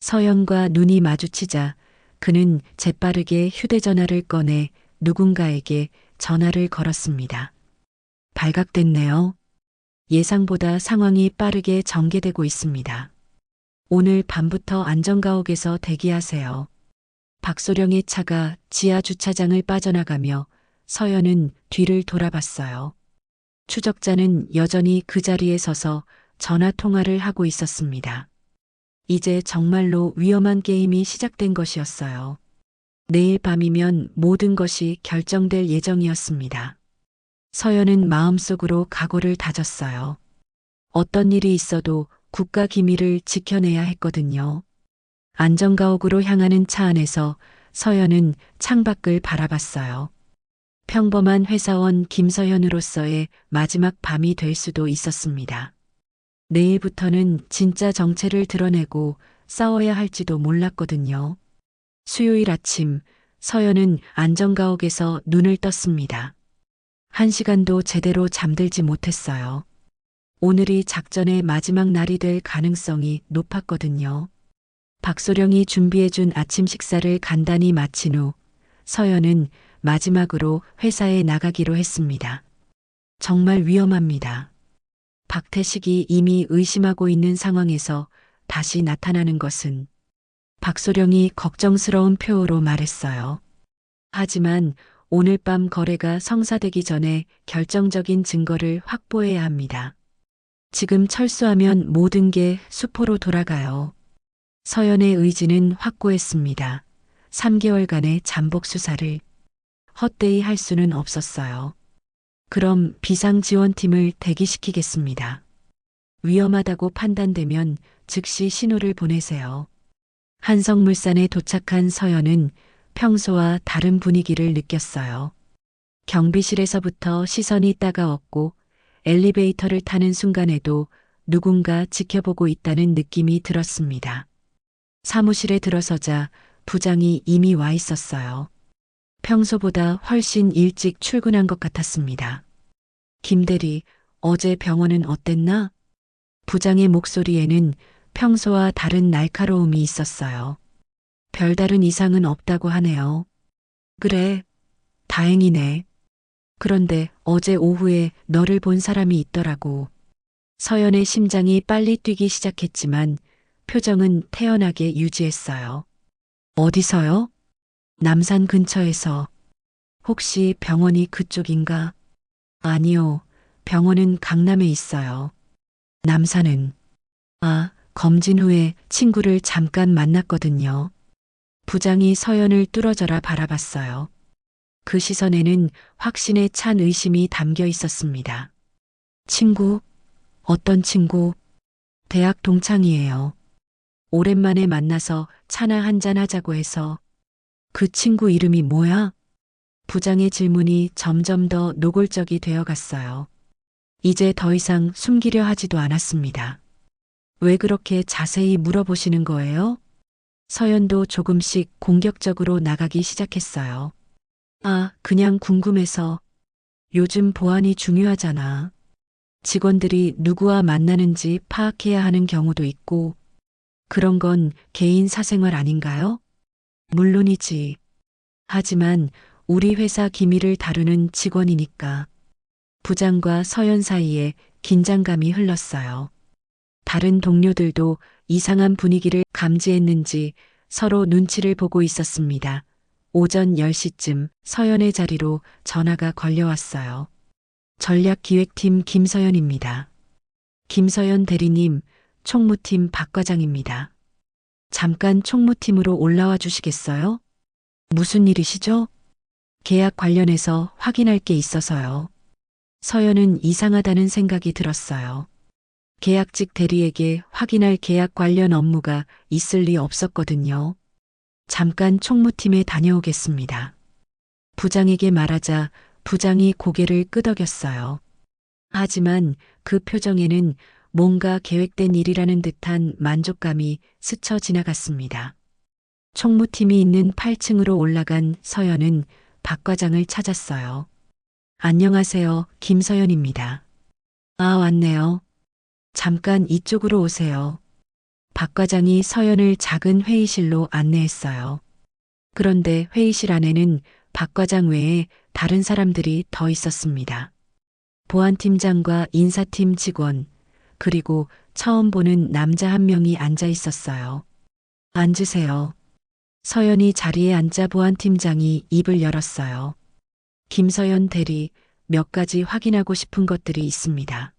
S1: 서연과 눈이 마주치자 그는 재빠르게 휴대전화를 꺼내 누군가에게 전화를 걸었습니다. 발각됐네요. 예상보다 상황이 빠르게 전개되고 있습니다. 오늘 밤부터 안전가옥에서 대기하세요. 박소령의 차가 지하 주차장을 빠져나가며 서연은 뒤를 돌아봤어요. 추적자는 여전히 그 자리에 서서 전화 통화를 하고 있었습니다. 이제 정말로 위험한 게임이 시작된 것이었어요. 내일 밤이면 모든 것이 결정될 예정이었습니다. 서연은 마음속으로 각오를 다졌어요. 어떤 일이 있어도 국가 기밀을 지켜내야 했거든요. 안전가옥으로 향하는 차 안에서 서연은 창밖을 바라봤어요. 평범한 회사원 김서연으로서의 마지막 밤이 될 수도 있었습니다. 내일부터는 진짜 정체를 드러내고 싸워야 할지도 몰랐거든요. 수요일 아침 서연은 안전가옥에서 눈을 떴습니다. 1시간도 제대로 잠들지 못했어요. 오늘이 작전의 마지막 날이 될 가능성이 높았거든요. 박소령이 준비해준 아침 식사를 간단히 마친 후 서연은 마지막으로 회사에 나가기로 했습니다. 정말 위험합니다. 박태식이 이미 의심하고 있는 상황에서 다시 나타나는 것은 박소령이 걱정스러운 표호로 말했어요. 하지만 오늘 밤 거래가 성사되기 전에 결정적인 증거를 확보해야 합니다. 지금 철수하면 모든 게 수포로 돌아가요. 서연의 의지는 확고했습니다. 3개월간의 잠복 수사를 헛되이 할 수는 없었어요. 그럼 비상지원팀을 대기시키겠습니다. 위험하다고 판단되면 즉시 신호를 보내세요. 한성물산에 도착한 서연은 평소와 다른 분위기를 느꼈어요. 경비실에서부터 시선이 따가웠고 엘리베이터를 타는 순간에도 누군가 지켜보고 있다는 느낌이 들었습니다. 사무실에 들어서자 부장이 이미 와 있었어요. 평소보다 훨씬 일찍 출근한 것 같았습니다. 김대리, 어제 병원은 어땠나? 부장의 목소리에는 평소와 다른 날카로움이 있었어요. 별다른 이상은 없다고 하네요. 그래, 다행이네. 그런데 어제 오후에 너를 본 사람이 있더라고. 서연의 심장이 빨리 뛰기 시작했지만 표정은 태연하게 유지했어요. 어디서요? 남산 근처에서. 혹시 병원이 그쪽인가? 아니요. 병원은 강남에 있어요. 남산은. 아, 검진 후에 친구를 잠깐 만났거든요. 부장이 서연을 뚫어져라 바라봤어요. 그 시선에는 확신에 찬 의심이 담겨 있었습니다. 친구? 어떤 친구? 대학 동창이에요. 오랜만에 만나서 차나 한잔 하자고 해서. 그 친구 이름이 뭐야? 부장의 질문이 점점 더 노골적이 되어 갔어요. 이제 더 이상 숨기려 하지도 않았습니다. 왜 그렇게 자세히 물어보시는 거예요? 서연도 조금씩 공격적으로 나가기 시작했어요. 아, 그냥 궁금해서. 요즘 보안이 중요하잖아. 직원들이 누구와 만나는지 파악해야 하는 경우도 있고, 그런 건 개인 사생활 아닌가요? 물론이지. 하지만 우리 회사 기밀을 다루는 직원이니까. 부장과 서연 사이에 긴장감이 흘렀어요. 다른 동료들도 이상한 분위기를 감지했는지 서로 눈치를 보고 있었습니다. 오전 10시쯤 서연의 자리로 전화가 걸려왔어요. 전략기획팀 김서연입니다. 김서연 대리님, 총무팀 박 과장입니다. 잠깐 총무팀으로 올라와 주시겠어요? 무슨 일이시죠? 계약 관련해서 확인할 게 있어서요. 서연은 이상하다는 생각이 들었어요. 계약직 대리에게 확인할 계약 관련 업무가 있을 리 없었거든요. 잠깐 총무팀에 다녀오겠습니다. 부장에게 말하자 부장이 고개를 끄덕였어요. 하지만 그 표정에는 뭔가 계획된 일이라는 듯한 만족감이 스쳐 지나갔습니다. 총무팀이 있는 8층으로 올라간 서연은 박 과장을 찾았어요. 안녕하세요, 김서연입니다. 아, 왔네요. 잠깐 이쪽으로 오세요. 박 과장이 서연을 작은 회의실로 안내했어요. 그런데 회의실 안에는 박 과장 외에 다른 사람들이 더 있었습니다. 보안팀장과 인사팀 직원, 그리고 처음 보는 남자 한 명이 앉아 있었어요. 앉으세요. 서연이 자리에 앉자 보안팀장이 입을 열었어요. 김서연 대리, 몇 가지 확인하고 싶은 것들이 있습니다.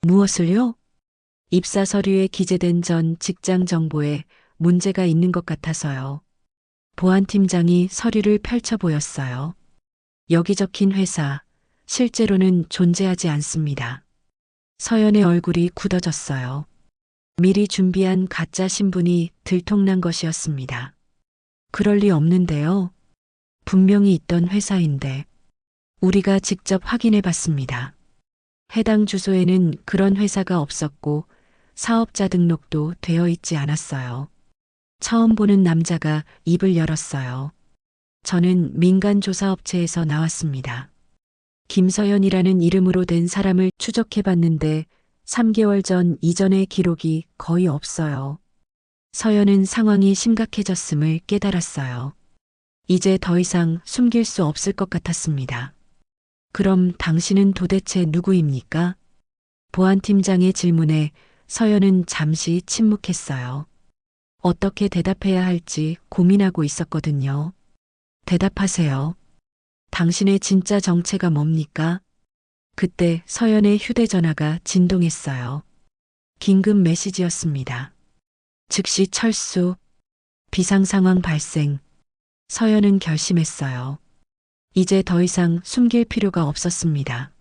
S1: 무엇을요? 입사 서류에 기재된 전 직장 정보에 문제가 있는 것 같아서요. 보안팀장이 서류를 펼쳐 보였어요. 여기 적힌 회사, 실제로는 존재하지 않습니다. 서연의 얼굴이 굳어졌어요. 미리 준비한 가짜 신분이 들통난 것이었습니다. 그럴 리 없는데요. 분명히 있던 회사인데. 우리가 직접 확인해 봤습니다. 해당 주소에는 그런 회사가 없었고 사업자 등록도 되어 있지 않았어요. 처음 보는 남자가 입을 열었어요. 저는 민간조사업체에서 나왔습니다. 김서연이라는 이름으로 된 사람을 추적해 봤는데 3개월 전 이전의 기록이 거의 없어요. 서연은 상황이 심각해졌음을 깨달았어요. 이제 더 이상 숨길 수 없을 것 같았습니다. 그럼 당신은 도대체 누구입니까? 보안팀장의 질문에 서연은 잠시 침묵했어요. 어떻게 대답해야 할지 고민하고 있었거든요. 대답하세요. 당신의 진짜 정체가 뭡니까? 그때 서연의 휴대전화가 진동했어요. 긴급 메시지였습니다. 즉시 철수. 비상상황 발생. 서연은 결심했어요. 이제 더 이상 숨길 필요가 없었습니다.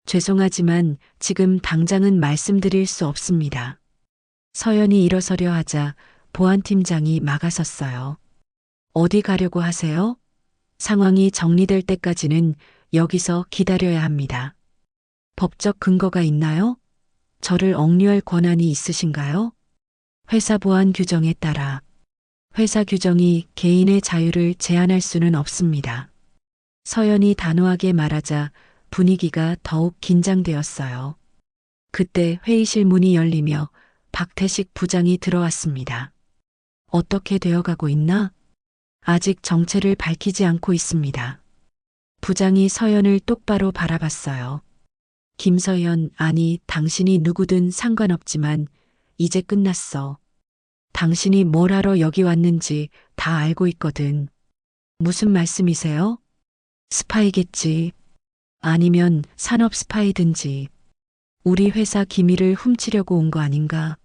S1: 죄송하지만 지금 당장은 말씀드릴 수 없습니다. 서연이 일어서려 하자 보안팀장이 막아섰어요. 어디 가려고 하세요? 상황이 정리될 때까지는 여기서 기다려야 합니다. 법적 근거가 있나요? 저를 억류할 권한이 있으신가요? 회사 보안 규정에 따라 회사 규정이 개인의 자유를 제한할 수는 없습니다. 서연이 단호하게 말하자 분위기가 더욱 긴장되었어요. 그때 회의실 문이 열리며 박태식 부장이 들어왔습니다. 어떻게 되어가고 있나? 아직 정체를 밝히지 않고 있습니다. 부장이 서연을 똑바로 바라봤어요. 김서연, 아니, 당신이 누구든 상관없지만 이제 끝났어. 당신이 뭘 하러 여기 왔는지 다 알고 있거든. 무슨 말씀이세요? 스파이겠지. 아니면 산업 스파이든지. 우리 회사 기밀을 훔치려고 온 거 아닌가?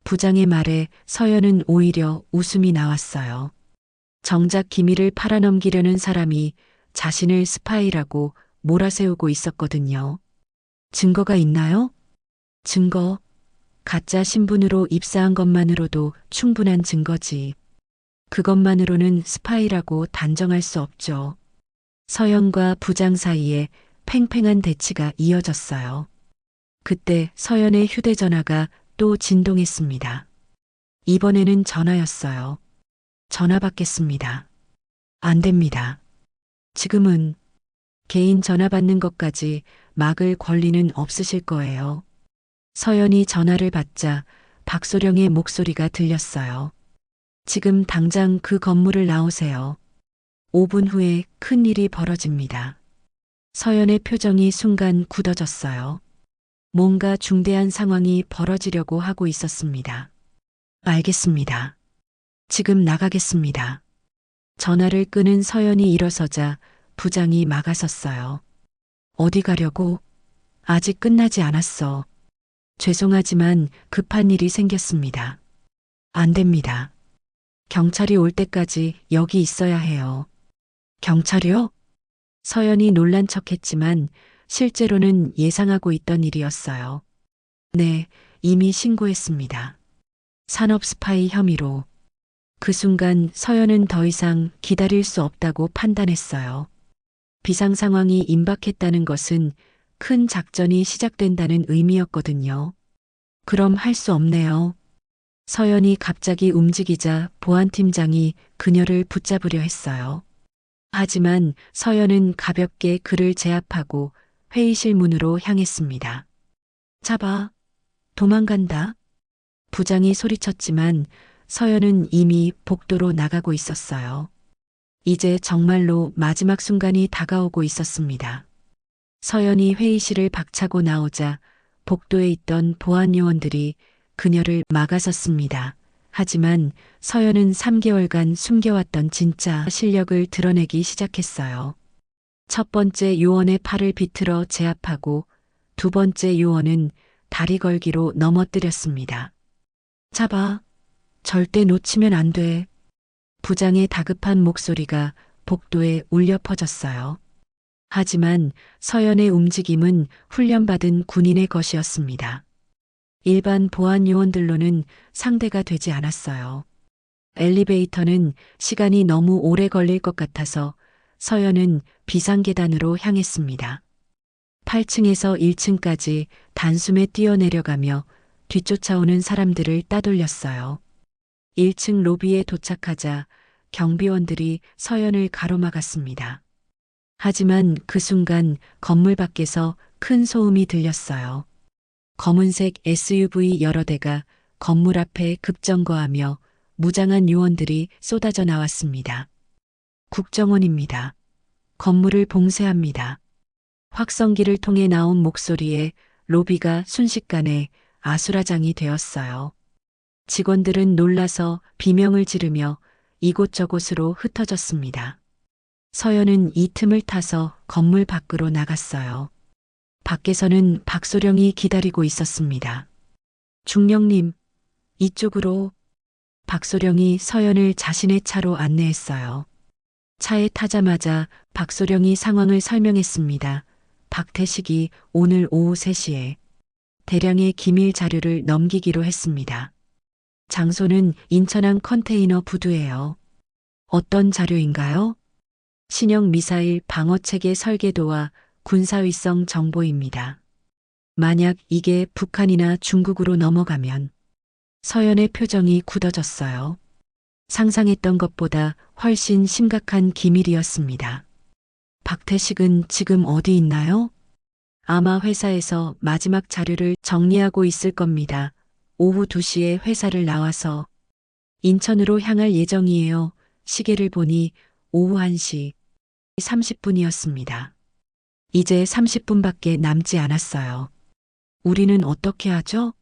S1: 부장의 말에 서연은 오히려 웃음이 나왔어요. 정작 기밀을 팔아넘기려는 사람이 자신을 스파이라고 몰아세우고 있었거든요. 증거가 있나요? 증거. 가짜 신분으로 입사한 것만으로도 충분한 증거지. 그것만으로는 스파이라고 단정할 수 없죠. 서연과 부장 사이에 팽팽한 대치가 이어졌어요. 그때 서연의 휴대전화가 또 진동했습니다. 이번에는 전화였어요. 전화 받겠습니다. 안 됩니다. 지금은 개인 전화 받는 것까지 막을 권리는 없으실 거예요. 서연이 전화를 받자 박소령의 목소리가 들렸어요. 지금 당장 그 건물을 나오세요. 5분 후에 큰 일이 벌어집니다. 서연의 표정이 순간 굳어졌어요. 뭔가 중대한 상황이 벌어지려고 하고 있었습니다. 알겠습니다. 지금 나가겠습니다. 전화를 끊은 서연이 일어서자 부장이 막아섰어요. 어디 가려고? 아직 끝나지 않았어. 죄송하지만 급한 일이 생겼습니다. 안 됩니다. 경찰이 올 때까지 여기 있어야 해요. 경찰이요? 서연이 놀란 척했지만 실제로는 예상하고 있던 일이었어요. 네, 이미 신고했습니다. 산업 스파이 혐의로. 그 순간 서연은 더 이상 기다릴 수 없다고 판단했어요. 비상 상황이 임박했다는 것은 큰 작전이 시작된다는 의미였거든요. 그럼 할 수 없네요. 서연이 갑자기 움직이자 보안팀장이 그녀를 붙잡으려 했어요. 하지만 서연은 가볍게 그를 제압하고 회의실 문으로 향했습니다. 잡아. 도망간다. 부장이 소리쳤지만 서연은 이미 복도로 나가고 있었어요. 이제 정말로 마지막 순간이 다가오고 있었습니다. 서연이 회의실을 박차고 나오자 복도에 있던 보안 요원들이 그녀를 막아섰습니다. 하지만 서연은 3개월간 숨겨왔던 진짜 실력을 드러내기 시작했어요. 첫 번째 요원의 팔을 비틀어 제압하고 두 번째 요원은 다리 걸기로 넘어뜨렸습니다. 잡아. 절대 놓치면 안 돼. 부장의 다급한 목소리가 복도에 울려 퍼졌어요. 하지만 서연의 움직임은 훈련받은 군인의 것이었습니다. 일반 보안 요원들로는 상대가 되지 않았어요. 엘리베이터는 시간이 너무 오래 걸릴 것 같아서 서연은 비상계단으로 향했습니다. 8층에서 1층까지 단숨에 뛰어내려가며 뒤쫓아오는 사람들을 따돌렸어요. 1층 로비에 도착하자 경비원들이 서연을 가로막았습니다. 하지만 그 순간 건물 밖에서 큰 소음이 들렸어요. 검은색 SUV 여러 대가 건물 앞에 급정거하며 무장한 요원들이 쏟아져 나왔습니다. 국정원입니다. 건물을 봉쇄합니다. 확성기를 통해 나온 목소리에 로비가 순식간에 아수라장이 되었어요. 직원들은 놀라서 비명을 지르며 이곳저곳으로 흩어졌습니다. 서연은 이 틈을 타서 건물 밖으로 나갔어요. 밖에서는 박소령이 기다리고 있었습니다. 중령님, 이쪽으로. 박소령이 서연을 자신의 차로 안내했어요. 차에 타자마자 박소령이 상황을 설명했습니다. 박태식이 오늘 오후 3시에 대량의 기밀 자료를 넘기기로 했습니다. 장소는 인천항 컨테이너 부두예요. 어떤 자료인가요? 신형 미사일 방어체계 설계도와 군사위성 정보입니다. 만약 이게 북한이나 중국으로 넘어가면. 서연의 표정이 굳어졌어요. 상상했던 것보다 훨씬 심각한 기밀이었습니다. 박태식은 지금 어디 있나요? 아마 회사에서 마지막 자료를 정리하고 있을 겁니다. 오후 2시에 회사를 나와서 인천으로 향할 예정이에요. 시계를 보니 오후 1시 30분이었습니다. 이제 30분밖에 남지 않았어요. 우리는 어떻게 하죠?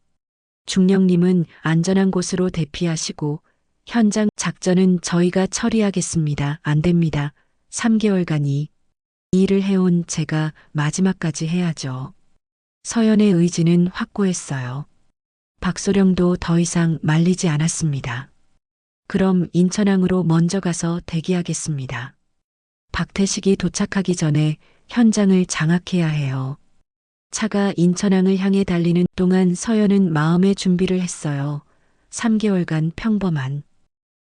S1: 중령님은 안전한 곳으로 대피하시고 현장 작전은 저희가 처리하겠습니다. 안 됩니다. 3개월간 이 일을 해온 제가 마지막까지 해야죠. 서연의 의지는 확고했어요. 박소령도 더 이상 말리지 않았습니다. 그럼 인천항으로 먼저 가서 대기하겠습니다. 박태식이 도착하기 전에 현장을 장악해야 해요. 차가 인천항을 향해 달리는 동안 서연은 마음의 준비를 했어요. 3개월간 평범한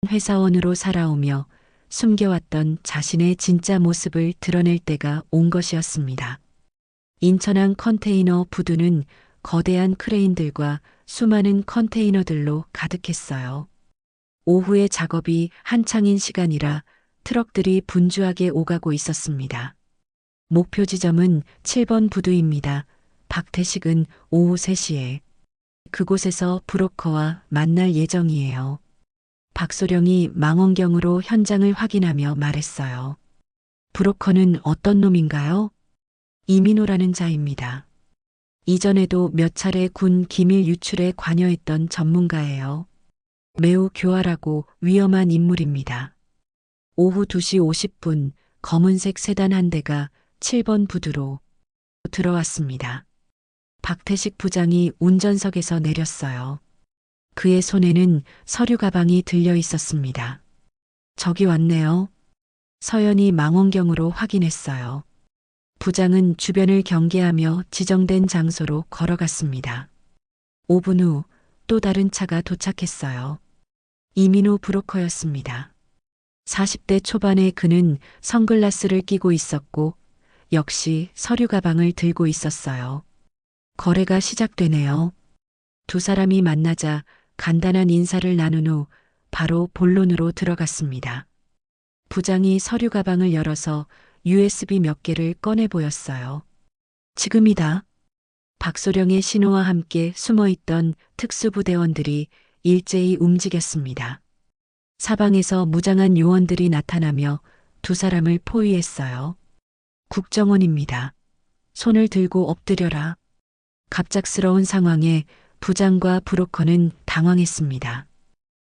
S1: 회사원으로 살아오며 숨겨왔던 자신의 진짜 모습을 드러낼 때가 온 것이었습니다. 인천항 컨테이너 부두는 거대한 크레인들과 수많은 컨테이너들로 가득했어요. 오후의 작업이 한창인 시간이라 트럭들이 분주하게 오가고 있었습니다. 목표 지점은 7번 부두입니다. 박태식은 오후 3시에 그곳에서 브로커와 만날 예정이에요. 박소령이 망원경으로 현장을 확인하며 말했어요. 브로커는 어떤 놈인가요? 이민호라는 자입니다. 이전에도 몇 차례 군 기밀 유출에 관여했던 전문가예요. 매우 교활하고 위험한 인물입니다. 오후 2시 50분 검은색 세단 한 대가 7번 부두로 들어왔습니다. 박태식 부장이 운전석에서 내렸어요. 그의 손에는 서류 가방이 들려 있었습니다. 저기 왔네요. 서연이 망원경으로 확인했어요. 부장은 주변을 경계하며 지정된 장소로 걸어갔습니다. 5분 후 또 다른 차가 도착했어요. 이민호 브로커였습니다. 40대 초반의 그는 선글라스를 끼고 있었고 역시 서류 가방을 들고 있었어요. 거래가 시작되네요. 두 사람이 만나자 간단한 인사를 나눈 후 바로 본론으로 들어갔습니다. 부장이 서류 가방을 열어서 USB 몇 개를 꺼내 보였어요. 지금이다. 박소령의 신호와 함께 숨어있던 특수부대원들이 일제히 움직였습니다. 사방에서 무장한 요원들이 나타나며 두 사람을 포위했어요. 국정원입니다. 손을 들고 엎드려라. 갑작스러운 상황에 부장과 브로커는 당황했습니다.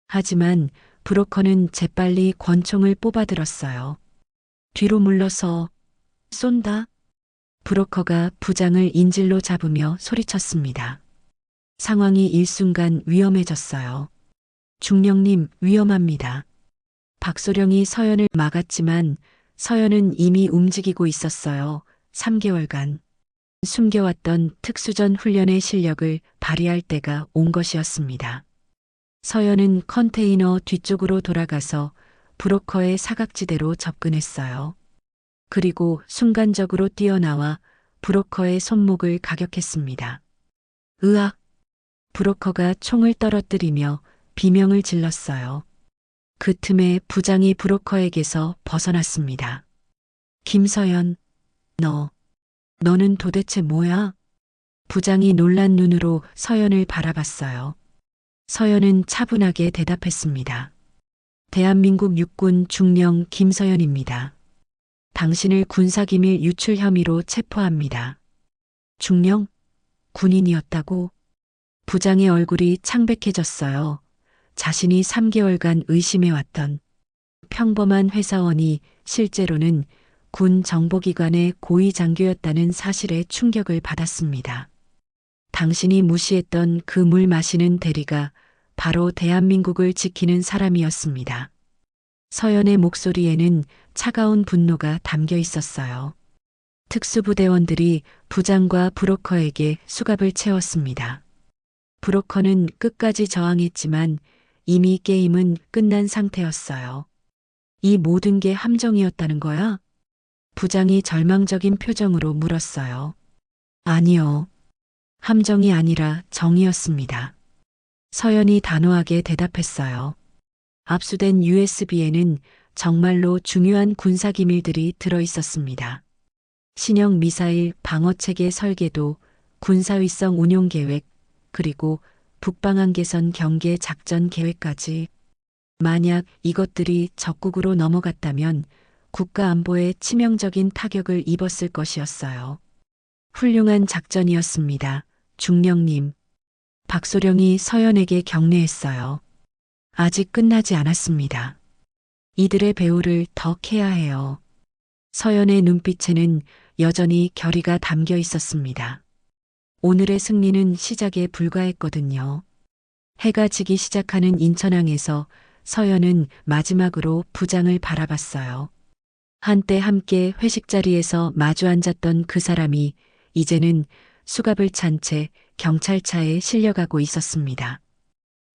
S1: 하지만 브로커는 재빨리 권총을 뽑아들었어요. 뒤로 물러서 쏜다. 브로커가 부장을 인질로 잡으며 소리쳤습니다. 상황이 일순간 위험해졌어요. 중령님, 위험합니다. 박소령이 서연을 막았지만 서연은 이미 움직이고 있었어요. 3개월간 숨겨왔던 특수전 훈련의 실력을 발휘할 때가 온 것이었습니다. 서연은 컨테이너 뒤쪽으로 돌아가서 브로커의 사각지대로 접근했어요. 그리고 순간적으로 뛰어나와 브로커의 손목을 가격했습니다. 으악! 브로커가 총을 떨어뜨리며 비명을 질렀어요. 그 틈에 부장이 브로커에게서 벗어났습니다. 김서연, 너는 도대체 뭐야? 부장이 놀란 눈으로 서연을 바라봤어요. 서연은 차분하게 대답했습니다. 대한민국 육군 중령 김서연입니다. 당신을 군사기밀 유출 혐의로 체포합니다. 중령? 군인이었다고? 부장의 얼굴이 창백해졌어요. 자신이 3개월간 의심해왔던 평범한 회사원이 실제로는 군 정보기관의 고위 장교였다는 사실에 충격을 받았습니다. 당신이 무시했던 그 물 마시는 대리가 바로 대한민국을 지키는 사람이었습니다. 서연의 목소리에는 차가운 분노가 담겨 있었어요. 특수부대원들이 부장과 브로커에게 수갑을 채웠습니다. 브로커는 끝까지 저항했지만 이미 게임은 끝난 상태였어요. 이 모든 게 함정이었다는 거야? 부장이 절망적인 표정으로 물었어요. 아니요. 함정이 아니라 정이었습니다. 서연이 단호하게 대답했어요. 압수된 USB에는 정말로 중요한 군사기밀들이 들어 있었습니다. 신형 미사일 방어체계 설계도, 군사위성 운용 계획, 그리고 북방한 개선 경계 작전 계획까지. 만약 이것들이 적국으로 넘어갔다면 국가 안보에 치명적인 타격을 입었을 것이었어요. 훌륭한 작전이었습니다. 중령님. 박소령이 서연에게 격려했어요. 아직 끝나지 않았습니다. 이들의 배후를 더 캐야 해요. 서연의 눈빛에는 여전히 결의가 담겨 있었습니다. 오늘의 승리는 시작에 불과했거든요. 해가 지기 시작하는 인천항에서 서연은 마지막으로 부장을 바라봤어요. 한때 함께 회식 자리에서 마주 앉았던 그 사람이 이제는 수갑을 찬 채 경찰차에 실려가고 있었습니다.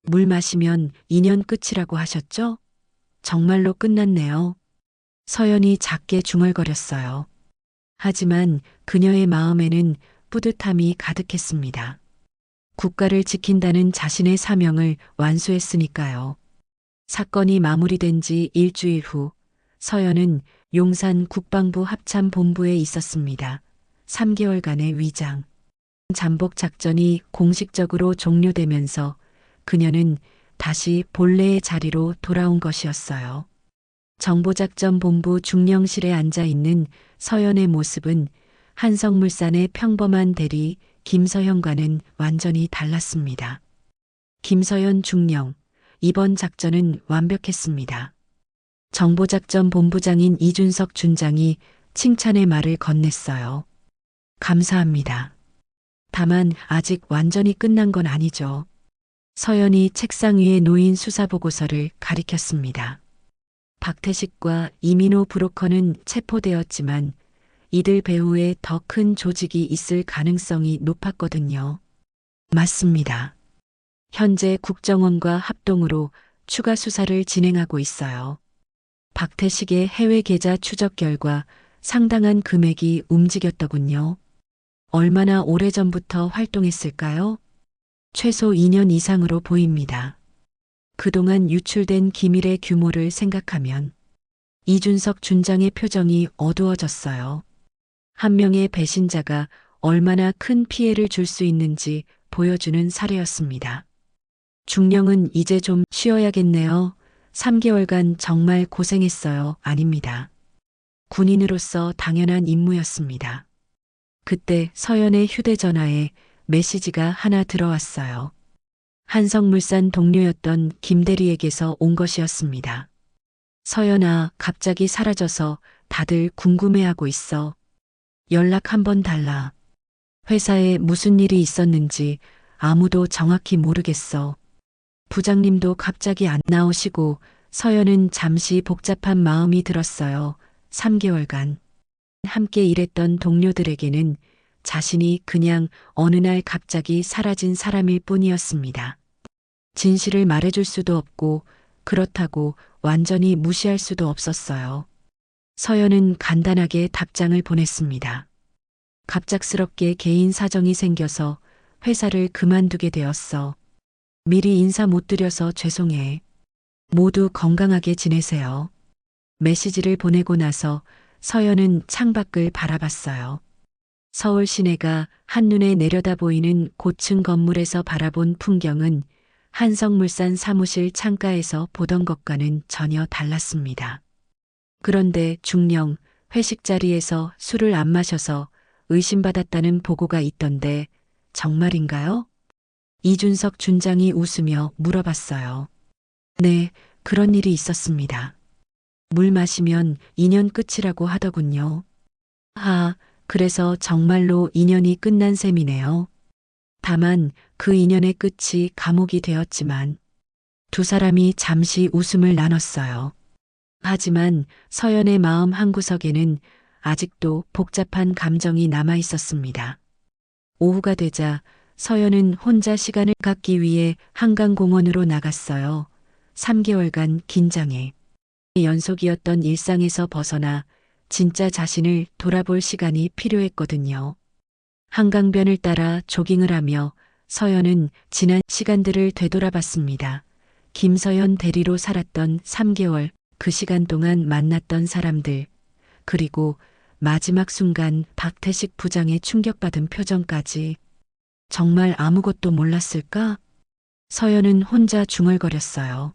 S1: 물 마시면 인연 끝이라고 하셨죠? 정말로 끝났네요. 서연이 작게 중얼거렸어요. 하지만 그녀의 마음에는 뿌듯함이 가득했습니다. 국가를 지킨다는 자신의 사명을 완수했으니까요. 사건이 마무리된 지 일주일 후 서연은 용산 국방부 합참본부에 있었습니다. 3개월간의 위장, 잠복 작전이 공식적으로 종료되면서 그녀는 다시 본래의 자리로 돌아온 것이었어요. 정보작전본부 중령실에 앉아 있는 서연의 모습은 한성물산의 평범한 대리 김서현과는 완전히 달랐습니다. 김서현 중령, 이번 작전은 완벽했습니다. 정보작전본부장인 이준석 준장이 칭찬의 말을 건넸어요. 감사합니다. 다만 아직 완전히 끝난 건 아니죠. 서연이 책상 위에 놓인 수사보고서를 가리켰습니다. 박태식과 이민호 브로커는 체포되었지만 이들 배후에 더 큰 조직이 있을 가능성이 높았거든요. 맞습니다. 현재 국정원과 합동으로 추가 수사를 진행하고 있어요. 박태식의 해외 계좌 추적 결과 상당한 금액이 움직였더군요. 얼마나 오래전부터 활동했을까요? 최소 2년 이상으로 보입니다. 그동안 유출된 기밀의 규모를 생각하면 이준석 준장의 표정이 어두워졌어요. 한 명의 배신자가 얼마나 큰 피해를 줄 수 있는지 보여주는 사례였습니다. 중령은 이제 좀 쉬어야겠네요. 3개월간 정말 고생했어요. 아닙니다. 군인으로서 당연한 임무였습니다. 그때 서연의 휴대전화에 메시지가 하나 들어왔어요. 한성물산 동료였던 김대리에게서 온 것이었습니다. 서연아, 갑자기 사라져서 다들 궁금해하고 있어. 연락 한번 달라. 회사에 무슨 일이 있었는지 아무도 정확히 모르겠어. 부장님도 갑자기 안 나오시고 서연은 잠시 복잡한 마음이 들었어요. 3개월간 함께 일했던 동료들에게는 자신이 그냥 어느 날 갑자기 사라진 사람일 뿐이었습니다. 진실을 말해줄 수도 없고 그렇다고 완전히 무시할 수도 없었어요. 서연은 간단하게 답장을 보냈습니다. 갑작스럽게 개인 사정이 생겨서 회사를 그만두게 되었어. 미리 인사 못 드려서 죄송해. 모두 건강하게 지내세요. 메시지를 보내고 나서 서연은 창밖을 바라봤어요. 서울 시내가 한눈에 내려다 보이는 고층 건물에서 바라본 풍경은 한성물산 사무실 창가에서 보던 것과는 전혀 달랐습니다. 그런데 중령 회식 자리에서 술을 안 마셔서 의심받았다는 보고가 있던데 정말인가요? 이준석 준장이 웃으며 물어봤어요. 네, 그런 일이 있었습니다. 물 마시면 인연 끝이라고 하더군요. 아, 그래서 정말로 인연이 끝난 셈이네요. 다만 그 인연의 끝이 감옥이 되었지만 두 사람이 잠시 웃음을 나눴어요. 하지만 서연의 마음 한구석에는 아직도 복잡한 감정이 남아 있었습니다. 오후가 되자 서연은 혼자 시간을 갖기 위해 한강공원으로 나갔어요. 3개월간 긴장해 연속이었던 일상에서 벗어나 진짜 자신을 돌아볼 시간이 필요했거든요. 한강변을 따라 조깅을 하며 서연은 지난 시간들을 되돌아봤습니다. 김서연 대리로 살았던 3개월, 그 시간 동안 만났던 사람들, 그리고 마지막 순간 박태식 부장의 충격받은 표정까지. 정말 아무것도 몰랐을까? 서연은 혼자 중얼거렸어요.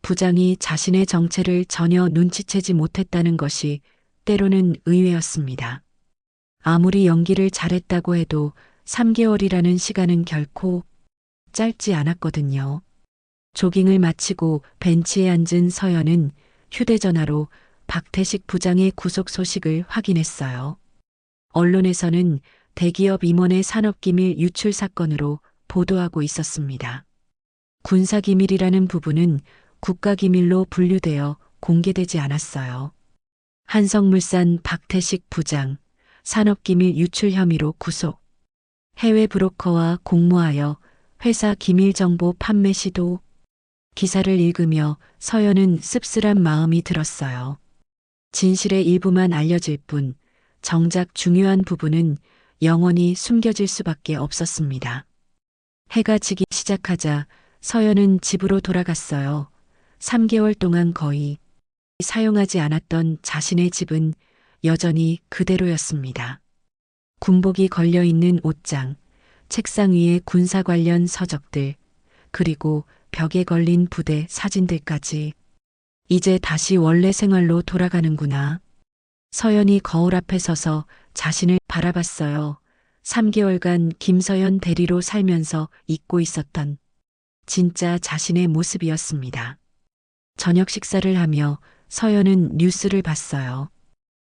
S1: 부장이 자신의 정체를 전혀 눈치채지 못했다는 것이 때로는 의외였습니다. 아무리 연기를 잘했다고 해도 3개월이라는 시간은 결코 짧지 않았거든요. 조깅을 마치고 벤치에 앉은 서연은 휴대전화로 박태식 부장의 구속 소식을 확인했어요. 언론에서는 대기업 임원의 산업기밀 유출 사건으로 보도하고 있었습니다. 군사기밀이라는 부분은 국가기밀로 분류되어 공개되지 않았어요. 한성물산 박태식 부장, 산업기밀 유출 혐의로 구속. 해외 브로커와 공모하여 회사 기밀정보 판매 시도. 기사를 읽으며 서연은 씁쓸한 마음이 들었어요. 진실의 일부만 알려질 뿐 정작 중요한 부분은 영원히 숨겨질 수밖에 없었습니다. 해가 지기 시작하자 서연은 집으로 돌아갔어요. 3개월 동안 거의 사용하지 않았던 자신의 집은 여전히 그대로였습니다. 군복이 걸려있는 옷장, 책상 위에 군사 관련 서적들, 그리고 벽에 걸린 부대 사진들까지. 이제 다시 원래 생활로 돌아가는구나. 서연이 거울 앞에 서서 자신을 바라봤어요. 3개월간 김서연 대리로 살면서 잊고 있었던 진짜 자신의 모습이었습니다. 저녁 식사를 하며 서연은 뉴스를 봤어요.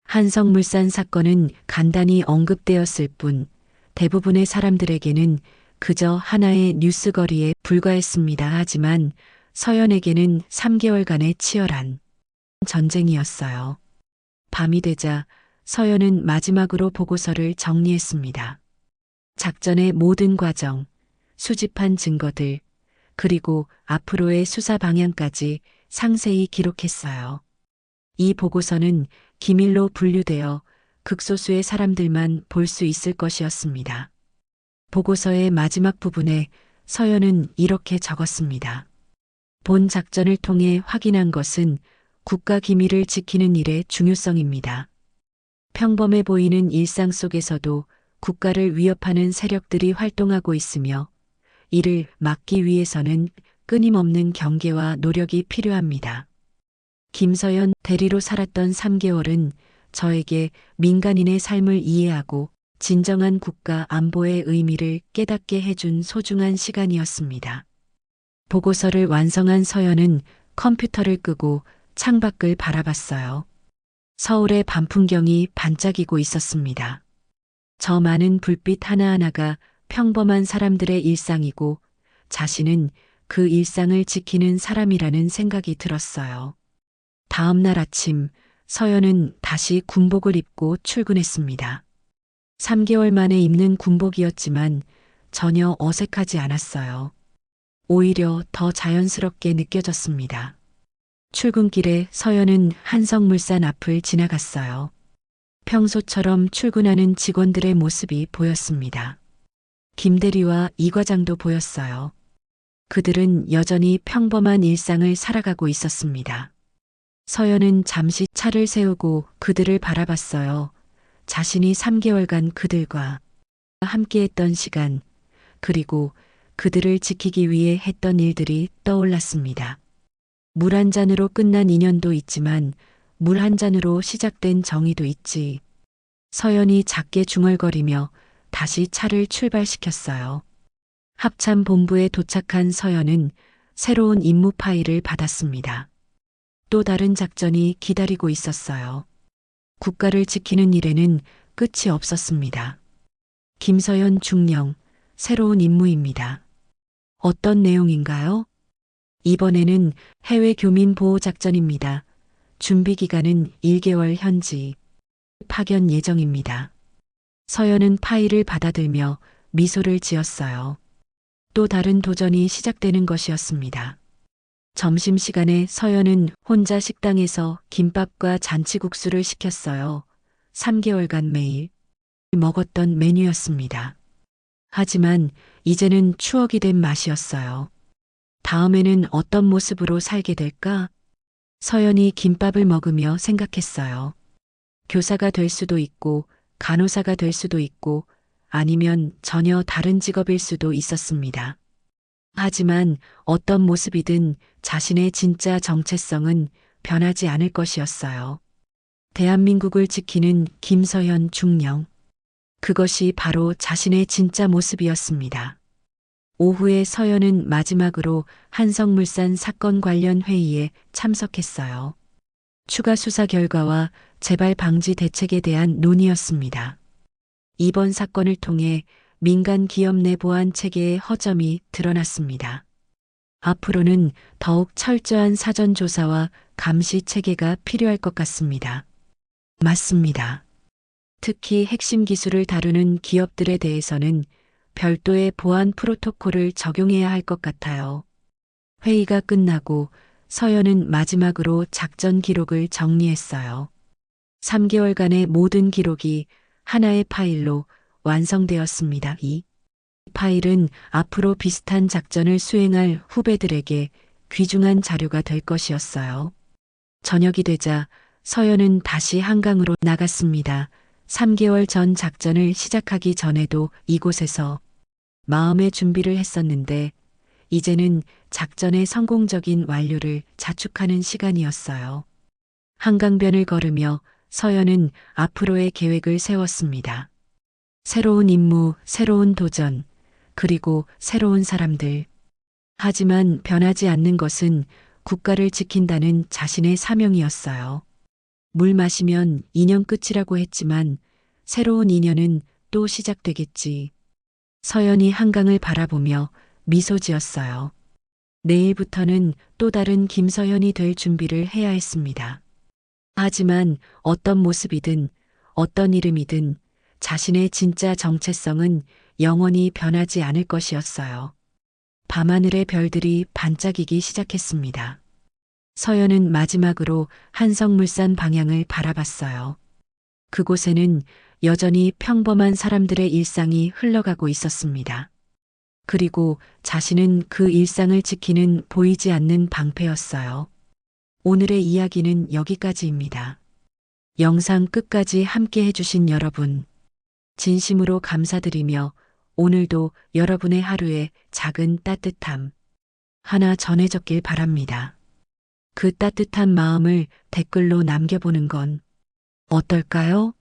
S1: 한성물산 사건은 간단히 언급되었을 뿐 대부분의 사람들에게는 그저 하나의 뉴스거리에 불과했습니다. 하지만 서연에게는 3개월간의 치열한 전쟁이었어요. 밤이 되자 서연은 마지막으로 보고서를 정리했습니다. 작전의 모든 과정, 수집한 증거들, 그리고 앞으로의 수사 방향까지 상세히 기록했어요. 이 보고서는 기밀로 분류되어 극소수의 사람들만 볼 수 있을 것이었습니다. 보고서의 마지막 부분에 서연은 이렇게 적었습니다. 본 작전을 통해 확인한 것은 국가 기밀을 지키는 일의 중요성입니다. 평범해 보이는 일상 속에서도 국가를 위협하는 세력들이 활동하고 있으며 이를 막기 위해서는 끊임없는 경계와 노력이 필요합니다. 김서연 대리로 살았던 3개월은 저에게 민간인의 삶을 이해하고 진정한 국가 안보의 의미를 깨닫게 해준 소중한 시간이었습니다. 보고서를 완성한 서연은 컴퓨터를 끄고 창밖을 바라봤어요. 서울의 밤 풍경이 반짝이고 있었습니다. 저 많은 불빛 하나하나가 평범한 사람들의 일상이고 자신은 그 일상을 지키는 사람이라는 생각이 들었어요. 다음 날 아침 서연은 다시 군복을 입고 출근했습니다. 3개월 만에 입는 군복이었지만 전혀 어색하지 않았어요. 오히려 더 자연스럽게 느껴졌습니다. 출근길에 서연은 한성물산 앞을 지나갔어요. 평소처럼 출근하는 직원들의 모습이 보였습니다. 김 대리와 이 과장도 보였어요. 그들은 여전히 평범한 일상을 살아가고 있었습니다. 서연은 잠시 차를 세우고 그들을 바라봤어요. 자신이 3개월간 그들과 함께했던 시간, 그리고 그들을 지키기 위해 했던 일들이 떠올랐습니다. 물 한 잔으로 끝난 인연도 있지만 물 한 잔으로 시작된 정의도 있지. 서연이 작게 중얼거리며 다시 차를 출발시켰어요. 합참 본부에 도착한 서연은 새로운 임무 파일을 받았습니다. 또 다른 작전이 기다리고 있었어요. 국가를 지키는 일에는 끝이 없었습니다. 김서연 중령, 새로운 임무입니다. 어떤 내용인가요? 이번에는 해외 교민 보호 작전입니다. 준비 기간은 1개월 현지. 파견 예정입니다. 서연은 파일을 받아들며 미소를 지었어요. 또 다른 도전이 시작되는 것이었습니다. 점심시간에 서연은 혼자 식당에서 김밥과 잔치국수를 시켰어요. 3개월간 매일 먹었던 메뉴였습니다. 하지만 이제는 추억이 된 맛이었어요. 다음에는 어떤 모습으로 살게 될까? 서연이 김밥을 먹으며 생각했어요. 교사가 될 수도 있고 간호사가 될 수도 있고 아니면 전혀 다른 직업일 수도 있었습니다. 하지만 어떤 모습이든 자신의 진짜 정체성은 변하지 않을 것이었어요. 대한민국을 지키는 김서현 중령. 그것이 바로 자신의 진짜 모습이었습니다. 오후에 서연은 마지막으로 한성물산 사건 관련 회의에 참석했어요. 추가 수사 결과와 재발 방지 대책에 대한 논의였습니다. 이번 사건을 통해 민간 기업 내 보안 체계의 허점이 드러났습니다. 앞으로는 더욱 철저한 사전 조사와 감시 체계가 필요할 것 같습니다. 맞습니다. 특히 핵심 기술을 다루는 기업들에 대해서는 별도의 보안 프로토콜을 적용해야 할 것 같아요. 회의가 끝나고 서연은 마지막으로 작전 기록을 정리했어요. 3개월간의 모든 기록이 하나의 파일로 완성되었습니다. 이 파일은 앞으로 비슷한 작전을 수행할 후배들에게 귀중한 자료가 될 것이었어요. 저녁이 되자 서연은 다시 한강으로 나갔습니다. 3개월 전 작전을 시작하기 전에도 이곳에서 마음의 준비를 했었는데 이제는 작전의 성공적인 완료를 자축하는 시간이었어요. 한강변을 걸으며 서연은 앞으로의 계획을 세웠습니다. 새로운 임무, 새로운 도전, 그리고 새로운 사람들. 하지만 변하지 않는 것은 국가를 지킨다는 자신의 사명이었어요. 물 마시면 인연 끝이라고 했지만 새로운 인연은 또 시작되겠지. 서연이 한강을 바라보며 미소 지었어요. 내일부터는 또 다른 김서연이 될 준비를 해야 했습니다. 하지만 어떤 모습이든 어떤 이름이든 자신의 진짜 정체성은 영원히 변하지 않을 것이었어요. 밤하늘의 별들이 반짝이기 시작했습니다. 서연은 마지막으로 한성물산 방향을 바라봤어요. 그곳에는 여전히 평범한 사람들의 일상이 흘러가고 있었습니다. 그리고 자신은 그 일상을 지키는 보이지 않는 방패였어요. 오늘의 이야기는 여기까지입니다. 영상 끝까지 함께 해주신 여러분, 진심으로 감사드리며 오늘도 여러분의 하루에 작은 따뜻함 하나 전해졌길 바랍니다. 그 따뜻한 마음을 댓글로 남겨보는 건 어떨까요?